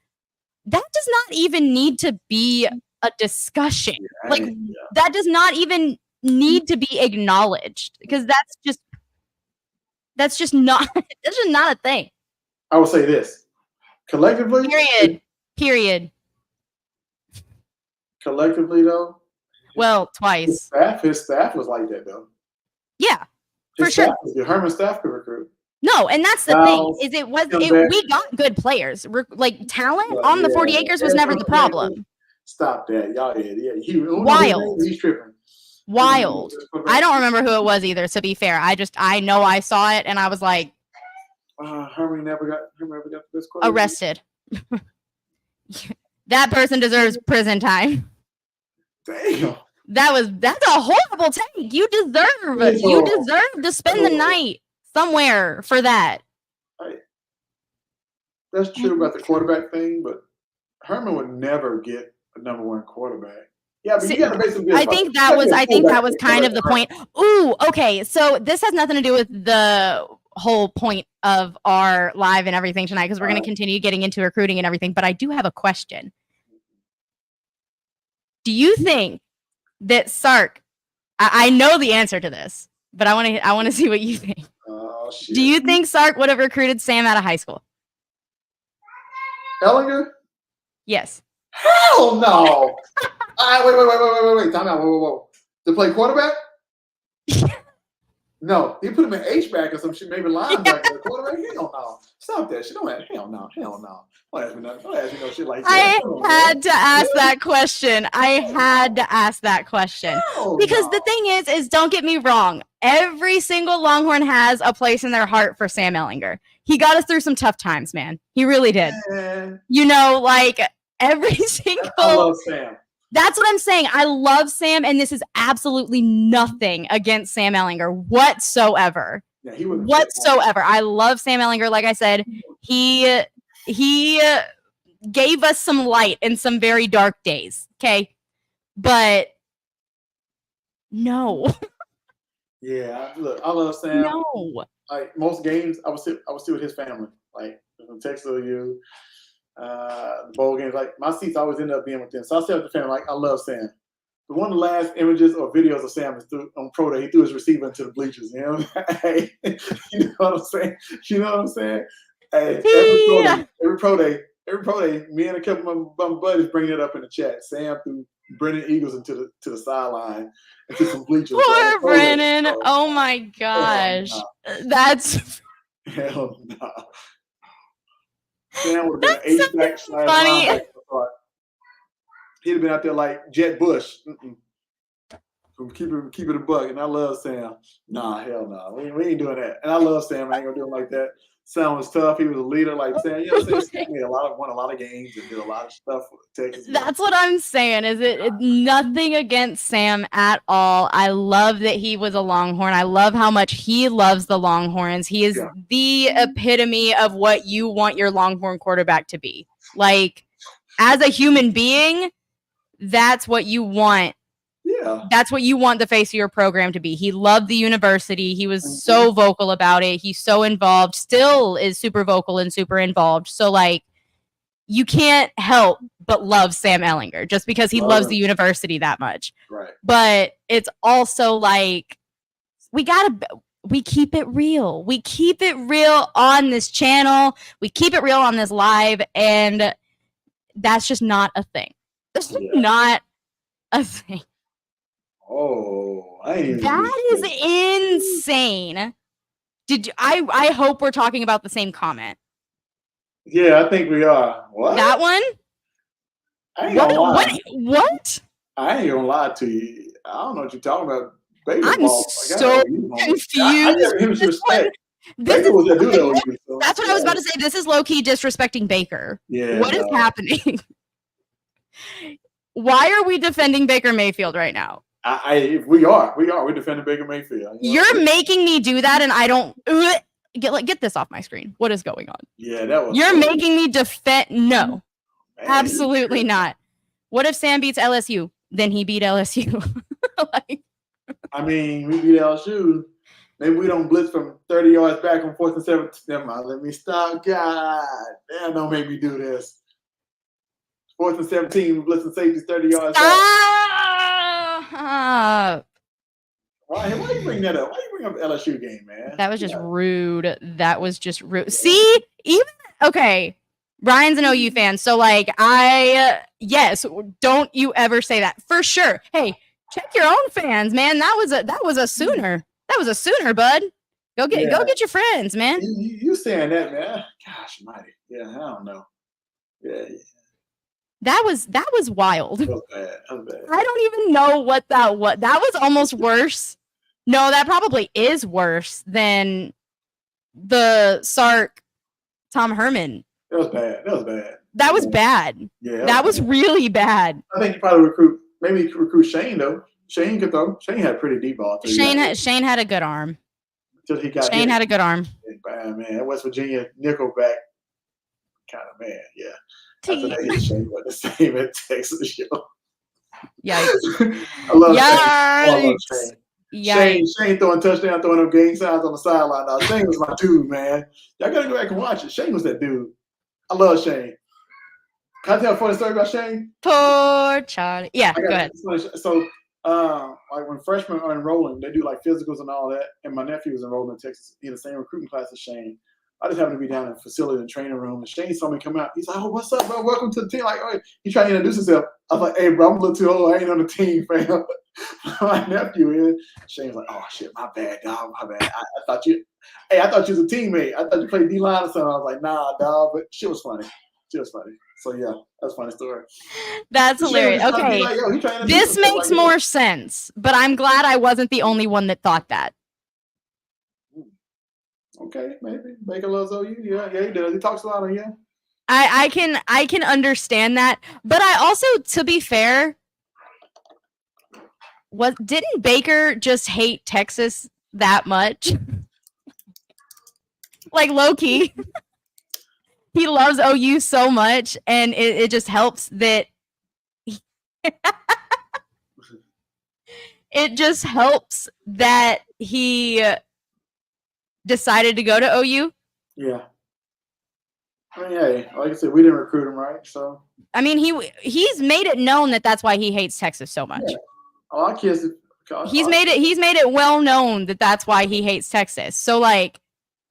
that does not even need to be a discussion. Like, that does not even need to be acknowledged, because that's just not a thing. I will say this. Collectively. Period. Collectively, though. Well, twice. His staff was like that, though. Yeah, for sure. Herman's staff could recruit. No, and that's the thing, is we got good players. Like, talent on the 40 acres was never the problem. Stop that. Y'all idiot. Wild. He's tripping. Wild. I don't remember who it was either, to be fair. I know I saw it and I was like, Herman never got this question. Arrested. That person deserves prison time. Damn. That's a horrible take. You deserve to spend the night somewhere for that. That's true about the quarterback thing, but Herman would never get a number 1 quarterback. Yeah, but you gotta basically. I think that was kind of the point. Ooh, okay. So this has nothing to do with the whole point of our live and everything tonight, because we're going to continue getting into recruiting and everything. But I do have a question. Do you think that Sark? I know the answer to this, but I want to see what you think. Oh shit! Do you think Sark would have recruited Sam out of high school? Ellinger? Yes. Hell no! Wait. Time out. Whoa. To play quarterback? No. He put him in H-back or some shit, maybe linebacker. Quarterback? Hell no. Stop that shit. Hell no. Don't ask me no shit like that. I had to ask that question. Because the thing is don't get me wrong. Every single Longhorn has a place in their heart for Sam Ehlinger. He got us through some tough times, man. He really did. You know, like, every single. I love Sam. That's what I'm saying. I love Sam, and this is absolutely nothing against Sam Ehlinger whatsoever. Yeah, he was whatsoever. I love Sam Ehlinger. Like I said, he gave us some light in some very dark days. Okay, but no. Yeah, look, I love Sam. No. Like, most games, I would sit with his family. Like, from Texas to you. The bowl games, like, my seats always end up being with them. So I sit with the family, like, I love Sam. But one of the last images or videos of Sam is on Pro Day. He threw his receiver into the bleachers. You know, hey, you know what I'm saying? Hey, every pro day, me and a couple of my buddies bring it up in the chat. Sam threw Brennan Eagles to the sideline into some bleachers. Poor Brennan! Oh my gosh, that's hell no. Sam would have been an H-back funny. He'd have been out there like Jet Bush. Keep it a buck. And I love Sam. Nah, hell no. We ain't doing that. And I love Sam. I ain't gonna do him like that. Sam was tough. He was a leader, like Sam. You know what I'm saying? He won a lot of games and did a lot of stuff for Texas. That's what I'm saying. It's nothing against Sam at all. I love that he was a Longhorn. I love how much he loves the Longhorns. He is the epitome of what you want your Longhorn quarterback to be. Like, as a human being, that's what you want. Yeah. That's what you want the face of your program to be. He loved the university. He was so vocal about it. He's so involved, still is super vocal and super involved. So, like, you can't help but love Sam Ehlinger just because he loves the university that much. Right. But it's also like, we keep it real. We keep it real on this channel. We keep it real on this live. And that's just not a thing. That's not a thing. Oh, that is insane. I hope we're talking about the same comment. Yeah, I think we are. What? That one? I ain't gonna lie. What? I ain't gonna lie to you. I don't know what you're talking about. I'm so confused. I give him some respect. That's what I was about to say. This is low-key disrespecting Baker. Yeah. What is happening? Why are we defending Baker Mayfield right now? We're defending Baker Mayfield. You're making me do that, and I don't get this off my screen. What is going on? Yeah, that was. You're making me defend. No, absolutely not. What if Sam beats LSU? Then he beat LSU. I mean, we beat LSU. Maybe we don't blitz from 30 yards back on 4th and 7. Never mind. Let me stop. God damn, don't make me do this. 4th and 17, we blitzing safeties 30 yards back. Why you bring that up? Why you bring up the LSU game, man? That was just rude. That was just rude. See, okay. Ryan's an OU fan, so like yes, don't you ever say that for sure. Hey, check your own fans, man. That was a Sooner. That was a Sooner, bud. Go get your friends, man. You saying that, man? Gosh, mighty. Yeah, I don't know. Yeah. That was wild. That was bad. I don't even know what that was. That was almost worse. No, that probably is worse than the Sark Tom Herman. That was bad. That was bad. Yeah. That was really bad. I think you probably recruit Shane though. Shane could throw. Shane had a pretty deep ball. Shane had a good arm. Until he got Shane had a good arm. Bad, man. That West Virginia nickelback kind of man. Yeah. After that, hit Shane was the same at Texas. Yikes. I love Shane. Shane throwing touchdown, throwing up gang signs on the sideline. Now, Shane was my dude, man. Y'all gotta go back and watch it. Shane was that dude. I love Shane. Can I tell a funny story about Shane? Poor Charlie. Yeah, go ahead. So, like when freshmen are enrolling, they do like physicals and all that. And my nephew was enrolled in Texas in the same recruiting class as Shane. I just happened to be down in the facility and training room, and Shane saw me come out. He's like, "Oh, what's up, bro? Welcome to the team." Like, oh, he tried to introduce himself. I was like, "Hey, bro, I'm a little too old. I ain't on the team, fam." My nephew is. Shane's like, "Oh shit, my bad, dog. My bad. I thought you was a teammate. I thought you played D-line or something." I was like, "Nah, dog." But shit was funny. So yeah, that's a funny story. That's hilarious. Okay, this makes more sense, but I'm glad I wasn't the only one that thought that. Okay, maybe Baker loves OU. Yeah, he does. He talks a lot on you. I can understand that, but I also, to be fair, didn't Baker just hate Texas that much? Like low key, he loves OU so much, and it just helps that. It just helps that he decided to go to OU. Yeah. I mean, hey, like I said, we didn't recruit him, right? So. I mean, he's made it known that that's why he hates Texas so much. Yeah. A lot of kids. He's made it well known that that's why he hates Texas. So like,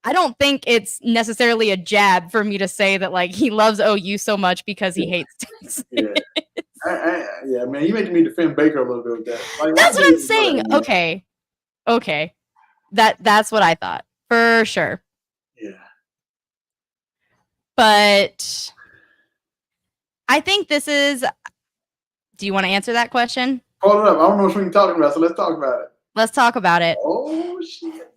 I don't think it's necessarily a jab for me to say that like he loves OU so much because he hates Texas. Yeah. Yeah, man, you making me defend Baker a little bit with that. Like, that's what I'm saying. Okay. That's what I thought for sure. Yeah. But I think this is. Do you want to answer that question? Hold it up. I don't know what we're talking about, so let's talk about it. Let's talk about it. Oh shit!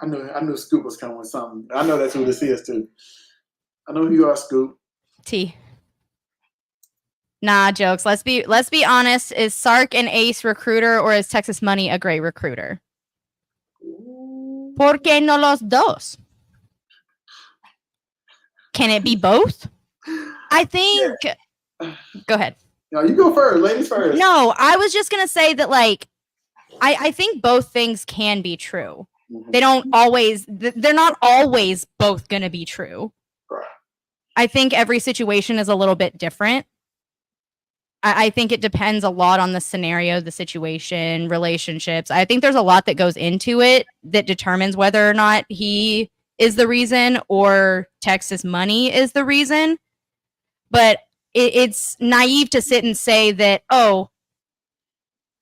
I knew Scoop was coming with something. I know that's who this is too. I know who you are, Scoop. T. Nah, jokes. Let's be honest. Is Sark an ace recruiter or is Texas Money a great recruiter? ¿Por qué no los dos? Can it be both? I think. Go ahead. No, you go first. Ladies first. No, I was just gonna say that, like, I think both things can be true. They don't always. They're not always both gonna be true. Right. I think every situation is a little bit different. I think it depends a lot on the scenario, the situation, relationships. I think there's a lot that goes into it that determines whether or not he is the reason or Texas money is the reason. But it's naive to sit and say that, oh,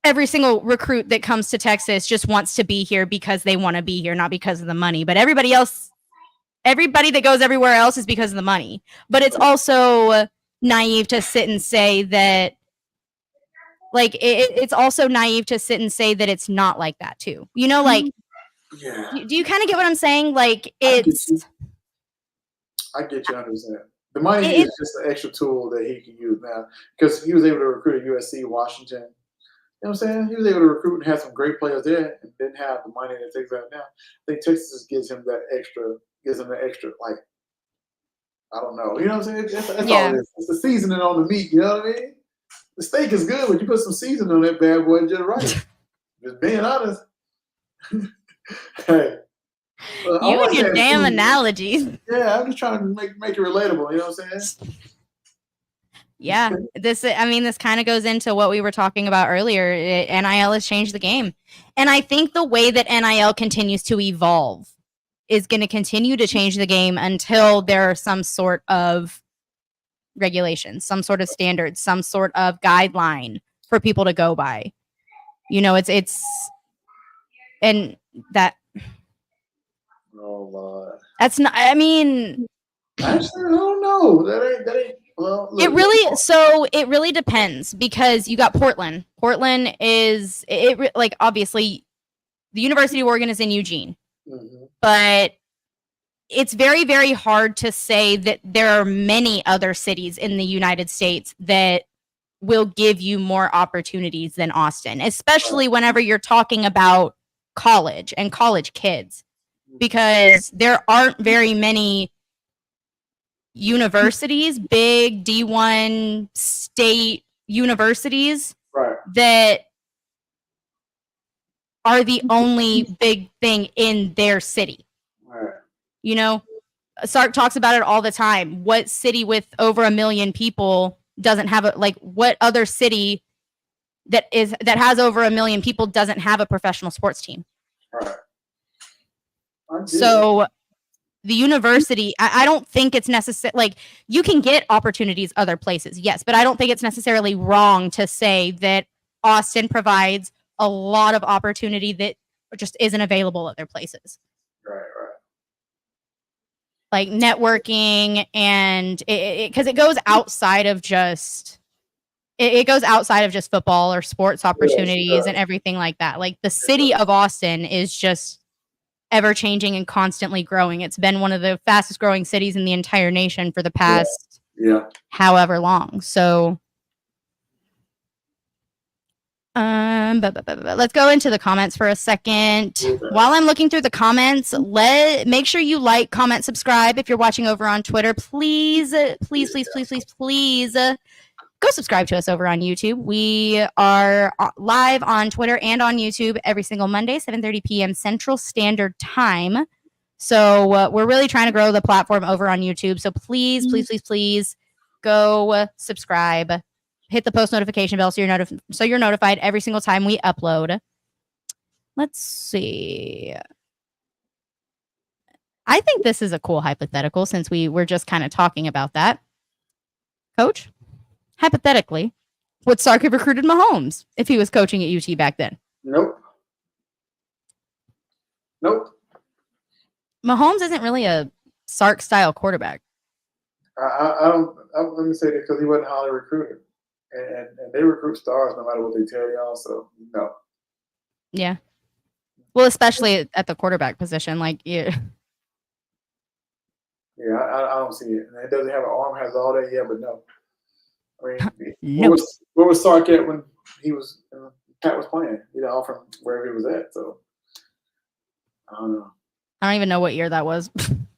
every single recruit that comes to Texas just wants to be here because they want to be here, not because of the money. But everybody that goes everywhere else is because of the money. But it's also naive to sit and say that, like, it's also naive to sit and say that it's not like that too. You know, like, do you kind of get what I'm saying? Like, it's. I get you 100%. The money is just an extra tool that he can use now, because he was able to recruit at USC, Washington. You know what I'm saying? He was able to recruit and have some great players there, and didn't have the money that takes out now. I think Texas gives him that extra, like, I don't know. You know what I'm saying? That's all it is. It's the seasoning on the meat. You know what I mean? The steak is good, but you put some seasoning on that bad boy, just right. Just being honest. Hey. You and your damn analogies. Yeah, I'm just trying to make it relatable. You know what I'm saying? Yeah, this kind of goes into what we were talking about earlier. NIL has changed the game. And I think the way that NIL continues to evolve is going to continue to change the game until there are some sort of regulations, some sort of standards, some sort of guideline for people to go by. You know, it's and that. Oh Lord. That's not. I mean, actually, I don't know. That ain't. Well, look, it really depends, because you got Portland. Portland is like, obviously the University of Oregon is in Eugene, but it's very, very hard to say that there are many other cities in the United States that will give you more opportunities than Austin, especially whenever you're talking about college and college kids, because there aren't very many universities, big D1 state universities, that are the only big thing in their city. You know, Sark talks about it all the time. What city with over 1 million people doesn't have what other city that has over 1 million people doesn't have a professional sports team? So the university, I don't think it's necessary. Like, you can get opportunities other places, yes, but I don't think it's necessarily wrong to say that Austin provides a lot of opportunity that just isn't available other places. Like networking, and because it goes outside of just it goes outside of just football or sports opportunities and everything like that. Like, the city of Austin is just ever changing and constantly growing. It's been one of the fastest growing cities in the entire nation for the past however long. So let's go into the comments for a second. While I'm looking through the comments, make sure you like, comment, subscribe. If you're watching over on Twitter, please go subscribe to us over on YouTube. We are live on Twitter and on YouTube every single Monday, 7:30 p.m. Central Standard Time. So we're really trying to grow the platform over on YouTube. So please go subscribe. Hit the post notification bell so you're notified every single time we upload. Let's see. I think this is a cool hypothetical, since we were just kind of talking about that. Coach, hypothetically, would Sark have recruited Mahomes if he was coaching at UT back then? Nope. Mahomes isn't really a Sark-style quarterback. I don't. Let me say that, because he wasn't highly recruited. And they recruit stars no matter what they tell y'all, so no. Yeah. Well, especially at the quarterback position, like, yeah. Yeah, I don't see it. And it doesn't have an arm, has all that, yeah, but no. I mean, no. Where was Sark at when Pat was playing? You know, from wherever he was at. So I don't know. I don't even know what year that was.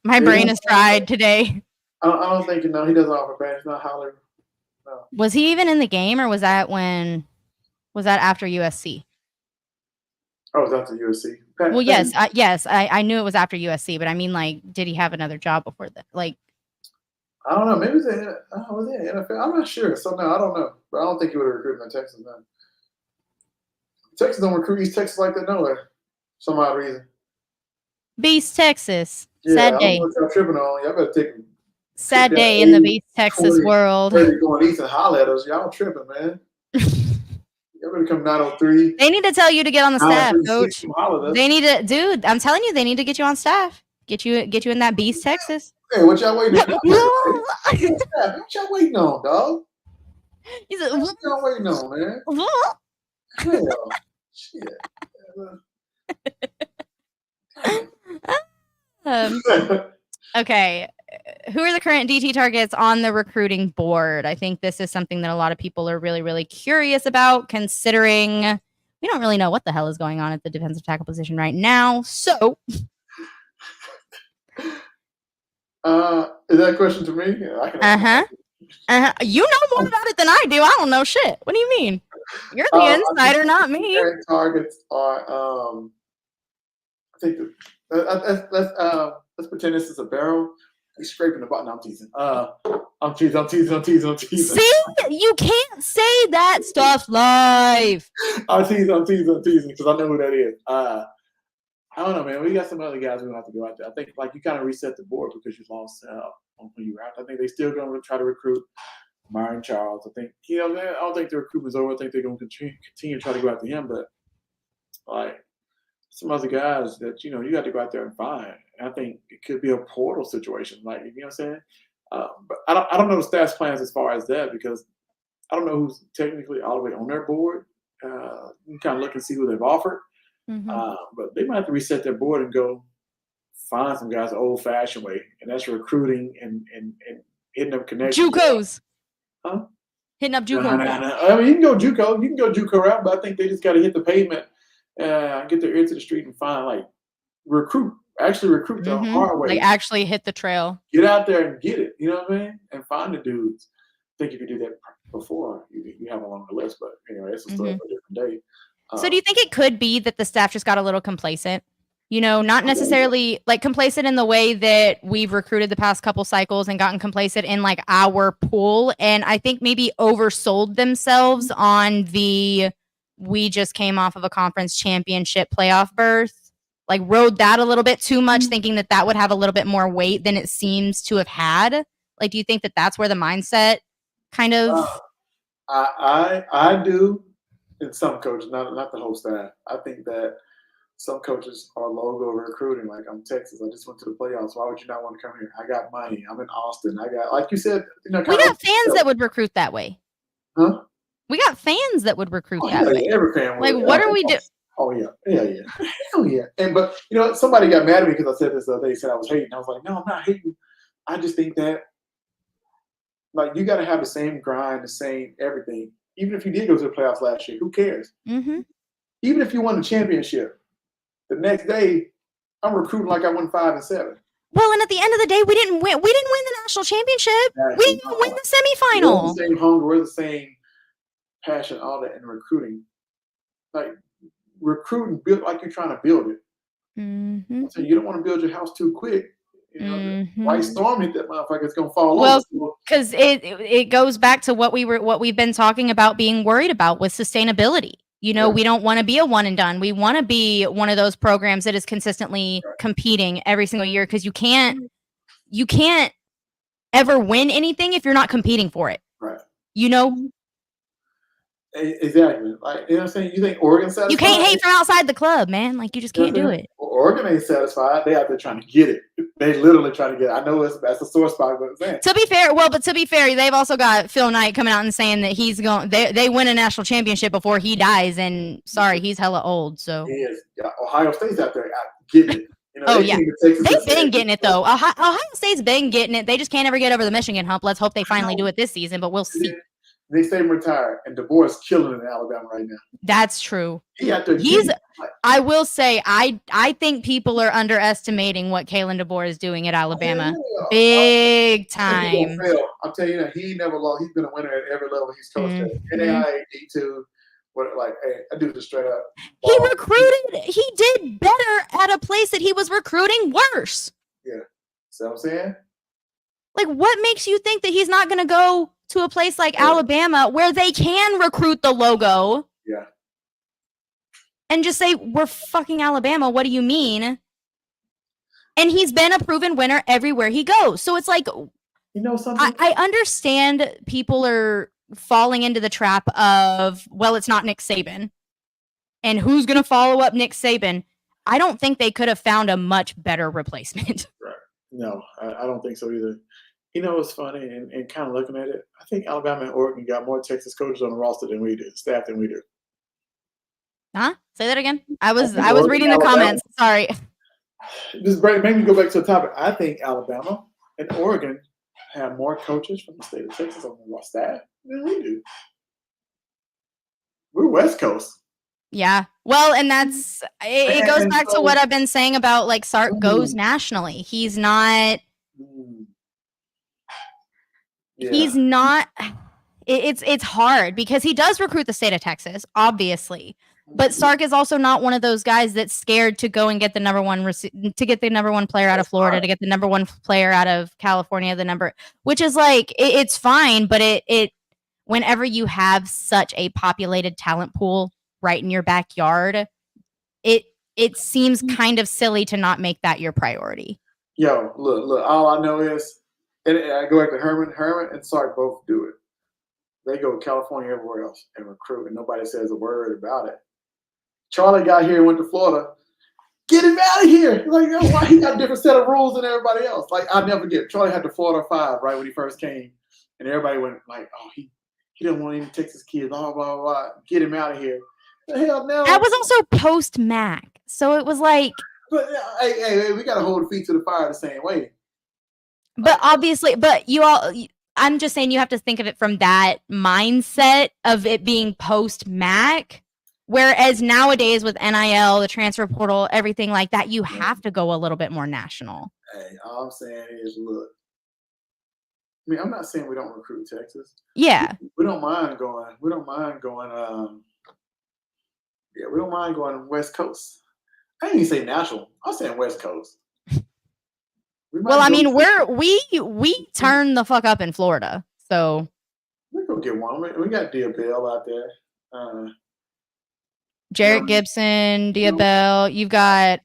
My brain is fried today. I don't think he doesn't offer bad. It's not Howler. No. Was he even in the game, or was that after USC? Oh, it was after USC. Well, yes, I knew it was after USC, but I mean, like, did he have another job before that? Like, I don't know. Maybe was it NFL? I'm not sure. So no, I don't know. But I don't think he would have recruited in Texas. No. Texas don't recruit East Texas like that nowhere. Some odd reason. Beast Texas. Yeah, Sad day. I'm tripping on. Y'all better take them. Sad day in the Beast Texas world. Going east and holler at us. Y'all tripping, man. Y'all better come 903. They need to tell you to get on the staff, coach. They need to, dude. I'm telling you, they need to get you on staff. Get you in that Beast Texas. Hey, what y'all waiting on? What y'all waiting on, dog? He said, what y'all waiting on, man? Hell, shit. Okay. Who are the current DT targets on the recruiting board? I think this is something that a lot of people are really, really curious about, considering we don't really know what the hell is going on at the defensive tackle position right now. So, is that a question to me? You know more about it than I do. I don't know shit. What do you mean? You're the insider, not me. Targets are. I think let's pretend this is a barrel. He's scraping the bottom. No, I'm teasing. I'm teasing. See, you can't say that stuff live. I'm teasing because I know who that is. I don't know, man. We got some other guys we don't have to go out there. I think like you kind of reset the board because you lost on who you were out. I think they still going to try to recruit Myron Charles. I think I don't think the recruitment's over. I think they're going to continue to try to go after him, but like some other guys that you got to go out there and find. I think it could be a portal situation, like you know what I'm saying. But I don't know the stats plans as far as that because I don't know who's technically all the way on their board. You kind of look and see who they've offered, but they might have to reset their board and go find some guys the old-fashioned way, and that's recruiting and hitting up connections. JUCOs, huh? Hitting up JUCO. No. I mean, you can go JUCO route, but I think they just got to hit the pavement. Get their ear to the street and find actually recruit the hard way. Like actually hit the trail. Get out there and get it. You know what I mean? And find the dudes. I think if you do that before, you have a longer list. But anyway, it's a story for a different day. So do you think it could be that the staff just got a little complacent? Not necessarily like complacent in the way that we've recruited the past couple cycles and gotten complacent in like our pool. And I think maybe oversold themselves on we just came off of a conference championship playoff berth, like rode that a little bit too much, thinking that would have a little bit more weight than it seems to have had. Like, do you think that that's where the mindset kind of? I do. And some coaches, not the whole staff. I think that some coaches are logo recruiting. Like, I'm Texas. I just went to the playoffs. Why would you not want to come here? I got money. I'm in Austin. I got, like you said, we got fans that would recruit that way. Huh? We got fans that would recruit that way. Every fan would. Like, what are we doing? Oh yeah, hell yeah. And but somebody got mad at me because I said this the other day. He said I was hating. I was like, no, I'm not hating. I just think that like you got to have the same grind, the same everything. Even if you did go to the playoffs last year, who cares? Even if you won the championship, the next day I'm recruiting like I won 5 and 7. Well, and at the end of the day, we didn't win. We didn't win the national championship. We didn't win the semifinal. We're the same hunger. We're the same passion, all that in recruiting. Like recruiting, build like you're trying to build it. So you don't want to build your house too quick. White storm hit that motherfucker, it's gonna fall over. Well, because it goes back to what we've been talking about being worried about with sustainability. We don't want to be a one and done. We want to be one of those programs that is consistently competing every single year because you can't ever win anything if you're not competing for it. Right. Exactly. Like, you know what I'm saying? You think Oregon's satisfied? You can't hate from outside the club, man. Like, you just can't do it. Well, Oregon ain't satisfied. They out there trying to get it. They literally trying to get it. I know that's a sore spot, but I'm saying. To be fair, they've also got Phil Knight coming out and saying that he's going. They win a national championship before he dies, and sorry, he's hella old. So he is. Yeah, Ohio State's out there getting it. They've been getting it though. Ohio State's been getting it. They just can't ever get over the Michigan hump. Let's hope they finally do it this season, but we'll see. Nick Saban retired, and DeBoer is killing it in Alabama right now. That's true. He's. I will say, I think people are underestimating what Kalen DeBoer is doing at Alabama. Big time. I'll tell you that he never lost. He's been a winner at every level he's coached at. NAIA, D2. What, like, hey, I do this straight up. He did better at a place that he was recruiting worse. Yeah. See what I'm saying? Like, what makes you think that he's not going to go to a place like Alabama where they can recruit the logo? Yeah. And just say, we're fucking Alabama. What do you mean? And he's been a proven winner everywhere he goes. So it's like, you know something? I understand people are falling into the trap of, well, it's not Nick Saban. And who's going to follow up Nick Saban? I don't think they could have found a much better replacement. Right. No, I don't think so either. You know what's funny, and kind of looking at it, I think Alabama and Oregon got more Texas coaches on the roster than we do, staff than we do. Huh? Say that again. I was reading the comments. Sorry. This made me go back to the topic. I think Alabama and Oregon have more coaches from the state of Texas on their staff than we do. We're West Coast. Yeah. Well, and that's it goes back to what I've been saying about like Sark goes nationally. He's not. Yeah. He's not. It's hard because he does recruit the state of Texas, obviously. But Sark is also not one of those guys that's scared to go and get the number one player out of Florida, to get the number one player out of California, which is like it's fine, but it whenever you have such a populated talent pool right in your backyard, it seems kind of silly to not make that your priority. Yo, look, all I know is, and I go back to Herman and Sark both do it. They go to California everywhere else and recruit, and nobody says a word about it. Charlie got here and went to Florida. Get him out of here. Like, why he got a different set of rules than everybody else? Like, I'll never forget. Charlie had the Florida 5 right when he first came. And everybody went like, oh, he didn't want any Texas kids, blah, blah, blah. Get him out of here. The hell no. That was also post-Mac. So it was like. But hey, we got to hold the feet to the fire the same way. But obviously, I'm just saying you have to think of it from that mindset of it being post-Mac. Whereas nowadays with NIL, the transfer portal, everything like that, you have to go a little bit more national. Hey, all I'm saying is, look. I mean, I'm not saying we don't recruit Texas. Yeah. We don't mind going. We don't mind going West Coast. I didn't even say national. I'm saying West Coast. Well, I mean, we turn the fuck up in Florida, so we go get one. We got Diabell out there. Jarrett Gibson, Diabell. You've got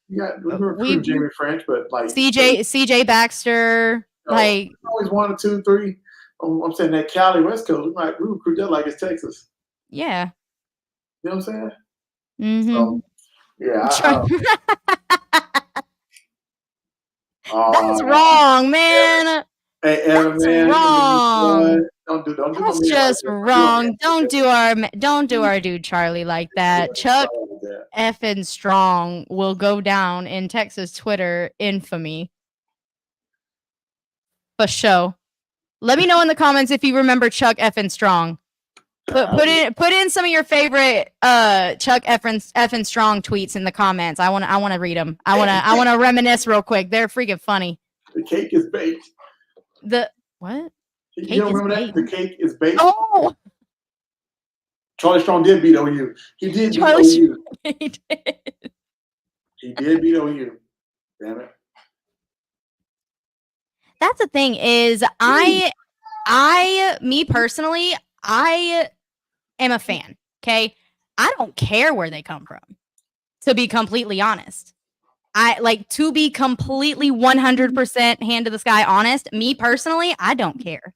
we Jamie French, but like CJ Baxter. Like always 1 or 2, 3. I'm saying that Cali West Coast. We recruit that like it's Texas. Yeah. You know what I'm saying? Mm-hmm. So, yeah. That's wrong, man. Hey, that's man, wrong. Don't do That's just wrong. Don't do our dude Charlie like that. Chuck effing Strong will go down in Texas Twitter infamy. For sure. Let me know in the comments if you remember Chuck effing Strong. Put in some of your favorite Chuck effing Strong tweets in the comments. I want to read them. I want to reminisce real quick. They're freaking funny. The cake is baked. The what? You don't remember that? The cake is baked. Oh. Charlie Strong did beat OU. He did beat OU. He did. He did beat OU. Damn it. That's the thing is me personally, I am a fan. Okay. I don't care where they come from, to be completely honest. To be completely 100% hand to the sky honest, me personally, I don't care.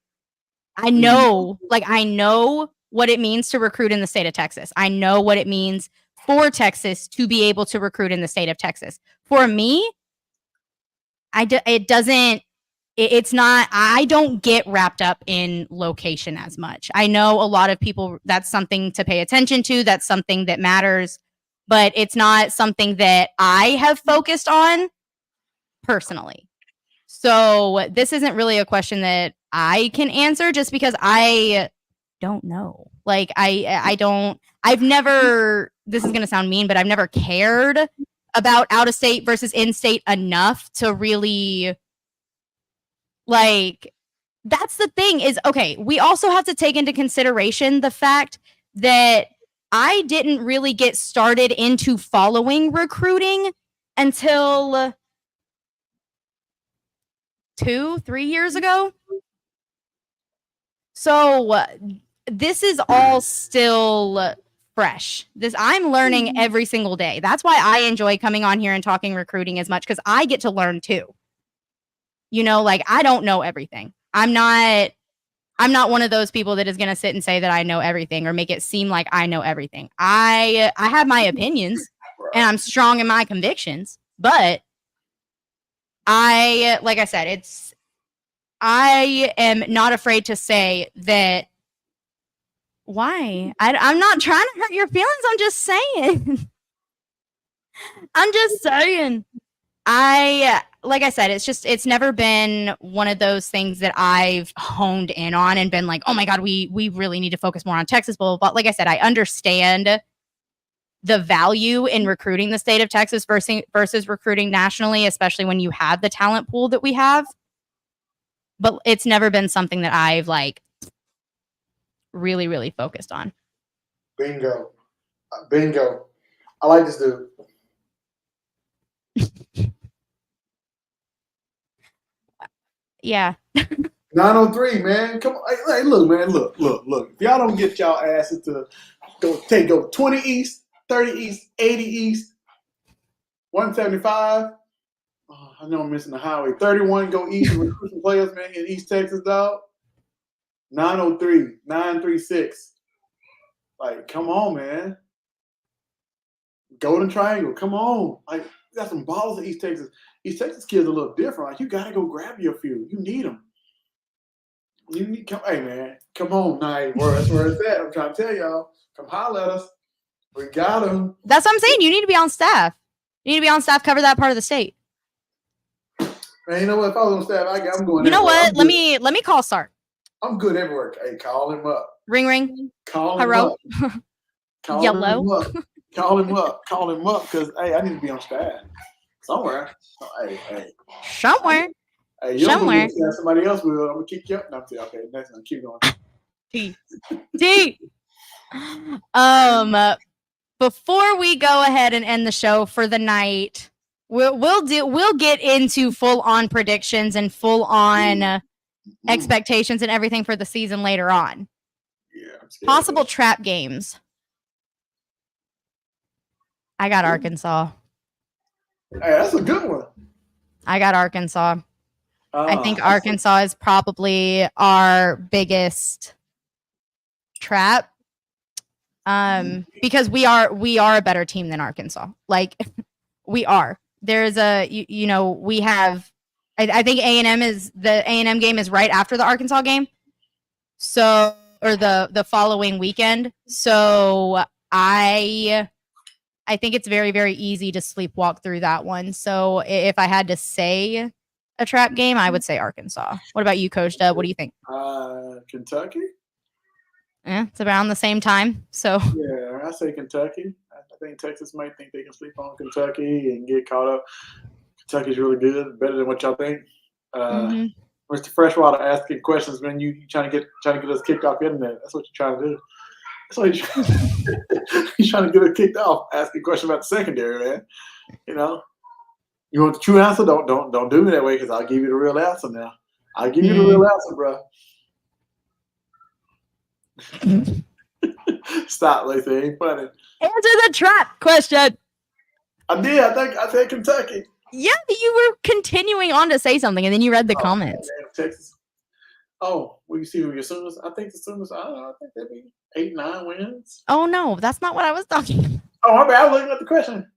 I know what it means to recruit in the state of Texas. I know what it means for Texas to be able to recruit in the state of Texas. For me, I don't get wrapped up in location as much. I know a lot of people, that's something to pay attention to. That's something that matters, but it's not something that I have focused on personally. So this isn't really a question that I can answer just because I don't know. Like I've never, this is going to sound mean, but I've never cared about out of state versus in state enough to really, like, that's the thing is, okay, we also have to take into consideration the fact that I didn't really get started into following recruiting until 2-3 years ago. So this is all still fresh. I'm learning every single day. That's why I enjoy coming on here and talking recruiting as much, because I get to learn too. You know, like, I don't know everything. I'm not one of those people that is going to sit and say that I know everything or make it seem like I know everything. I have my opinions and I'm strong in my convictions, but like I said, I am not afraid to say that. Why? I'm not trying to hurt your feelings. I'm just saying. I'm just saying. Like I said, it's never been one of those things that I've honed in on and been like, oh my God, we really need to focus more on Texas, blah, blah, blah. Like I said, I understand the value in recruiting the state of Texas versus recruiting nationally, especially when you have the talent pool that we have. But it's never been something that I've like really, really focused on. Bingo. I like this dude. Yeah. 903, man. Come on. Hey, look, man. Look. If y'all don't get y'all asses to go 20 East, 30 East, 80 East, 175. Oh, I know I'm missing the highway. 31, go east and recruit some players, man, in East Texas, dog. 903, 936. Like, come on, man. Golden Triangle, come on. Like, we got some balls in East Texas. East Texas kids are a little different. Like, you got to go grab your few. You need them. Hey, man, come on, Night. That's where it's at. I'm trying to tell y'all. Come holler at us. We got them. That's what I'm saying. You need to be on staff. You need to be on staff, cover that part of the state. Man, you know what? If I was on staff, I'm going. You know what? Let me call Sark. I'm good everywhere. Hey, call him up. Ring. Call him Hello? up. Yellow. Call him up. Because, hey, I need to be on staff somewhere. Hey. Somewhere. Hey, you're going to somebody else will. I'm going to kick you up. No, okay, next one. Keep going. T. Before we go ahead and end the show for the night, we'll get into full on predictions and full on expectations and everything for the season later on. Yeah, possible trap games. I got Arkansas. Hey, that's a good one. I got Arkansas. I think Arkansas is probably our biggest trap. Because we are a better team than Arkansas. Like, we are. There's we have. I think the A&M game is right after the Arkansas game, so or the following weekend. So I think it's very, very easy to sleepwalk through that one. So if I had to say a trap game, I would say Arkansas. What about you, Coach Dub? What do you think? Kentucky. Yeah, it's around the same time. So yeah, I say Kentucky. I think Texas might think they can sleep on Kentucky and get caught up. Kentucky's really good, better than what y'all think. Mr. Freshwater asking questions, man. You trying to get us kicked off the internet. That's what you're trying to do. That's what you're trying to get us kicked off, asking questions about the secondary, man. You know, you want the true answer? Don't do me that way, because I'll give you the real answer now. I'll give you the real answer, bro. Stop, Lacey. It ain't funny. Answer the trap question. I did. I said Kentucky. Yeah, you were continuing on to say something, and then you read the comments. Man, Texas. Oh, well, you see who your Sooners? I think the Sooners. I don't know. I think they'd be 8-9 wins. Oh no, that's not what I was talking about. Oh, my bad. I was looking at the question.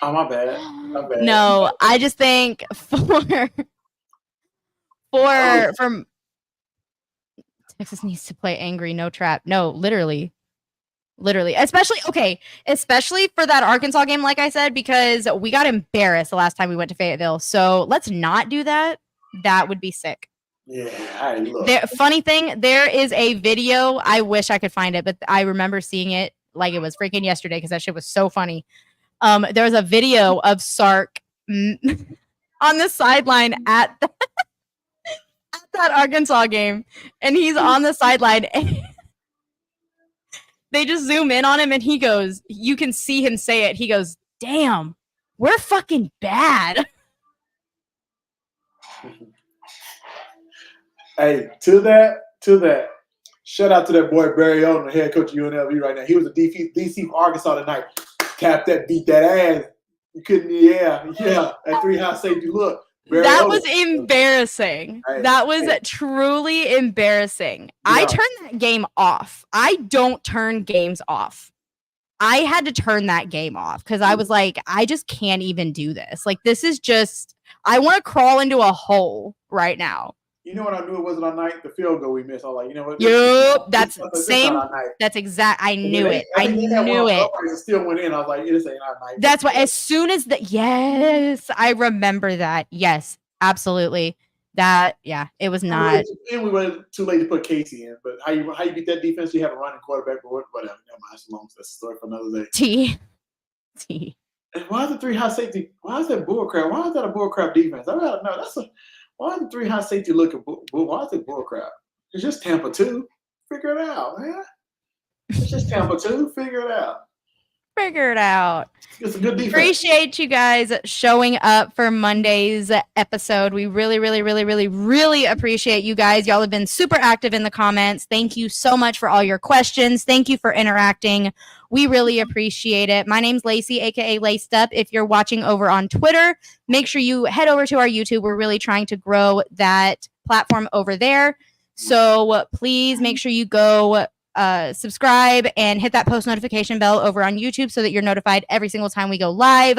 Oh, my bad. No, I just think for Texas needs to play angry, no trap. No, literally. Especially for that Arkansas game, like I said, because we got embarrassed the last time we went to Fayetteville. So let's not do that. That would be sick. Yeah, look. Funny thing, there is a video. I wish I could find it, but I remember seeing it like it was freaking yesterday because that shit was so funny. There was a video of Sark on the sideline at that Arkansas game, and he's on the sideline. And they just zoom in on him, and he goes, you can see him say it. He goes, "Damn, we're fucking bad." Hey, to that. Shout out to that boy Barry Odom, the head coach of UNLV right now. He was a DC for Arkansas tonight. Tapped that, beat that ass. You couldn't, that 3 high safety look. Barry that Odom. was embarrassing. That was truly embarrassing. Yeah. I turned that game off. I don't turn games off. I had to turn that game off because I was like, I just can't even do this. Like, this is just, I want to crawl into a hole right now. You know what I knew it wasn't our night? The field goal we missed. I was like, you know what? Yep, that's same. That's exact. I knew it. I knew it. It still went in. I was like, this ain't our night. That's why. As soon as yes, I remember that. Yes, absolutely. That it was not. And we were too late to put Casey in. But how you beat that defense? You have a running quarterback, but whatever. Never mind. That's a story for another day. T. And why is the 3 high safety? Why is that bullcrap? Why is that a bullcrap defense? I gotta know. Why is the 3 high safety looking bull? Why is it bullcrap? It's just Tampa 2. Figure it out, man. It's just Tampa 2. Figure it out. Figure it out. It's a good defense. Appreciate you guys showing up for Monday's episode. We really, really, really, really, really appreciate you guys. Y'all have been super active in the comments. Thank you so much for all your questions. Thank you for interacting. We really appreciate it. My name's Lacey, aka LacedUp. If you're watching over on Twitter, make sure you head over to our YouTube. We're really trying to grow that platform over there. So please make sure you go subscribe and hit that post notification bell over on YouTube so that you're notified every single time we go live.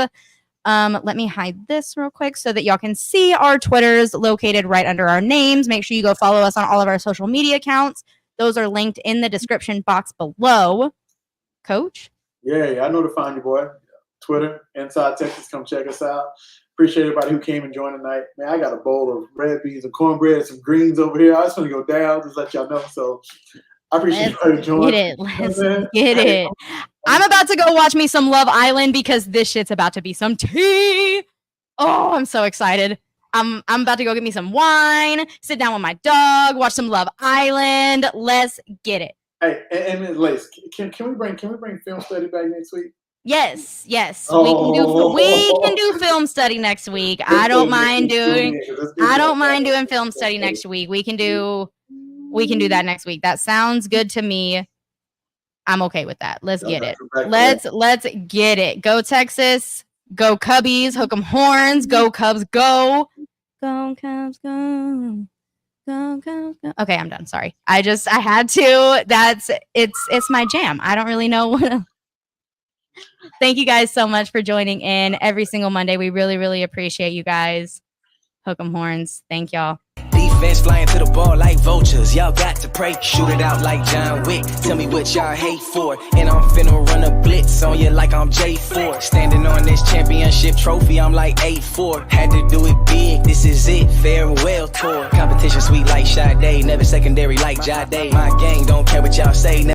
Let me hide this real quick so that y'all can see our Twitters located right under our names. Make sure you go follow us on all of our social media accounts. Those are linked in the description box below. Coach? Yeah, I know to find you, boy. Twitter, Inside Texas. Come check us out. Appreciate everybody who came and joined tonight. Man, I got a bowl of red beans and cornbread and some greens over here. I just want to go down, just let y'all know. So I appreciate you joining. Let's get it. I'm about to go watch me some Love Island because this shit's about to be some tea. Oh, I'm so excited. I'm about to go get me some wine, sit down with my dog, watch some Love Island. Let's get it. Hey, and Lace, can we bring film study back next week? Yes. We can do film study next week. I don't mind doing film study next week. We can do that next week. That sounds good to me. I'm okay with that. Let's get it. Let's get it. Go Texas. Go Cubbies. Hook 'em horns. Go Cubs. Go. Go Cubs. Go. Go, go, go. Okay, I'm done. Sorry. I had to. It's my jam. I don't really know what. Thank you guys so much for joining in every single Monday. We really, really appreciate you guys. Hook 'em horns. Thank y'all. Defense flying to the ball like vultures. Y'all got to pray. Shoot it out like John Wick. Tell me what y'all hate for. And I'm finna run a blitz on you like I'm J4. Standing on this championship trophy, I'm like 8-4. Had to do it big. This is it. Farewell tour. Competition sweet like Sade. Never secondary like Jade. My gang don't care what y'all say.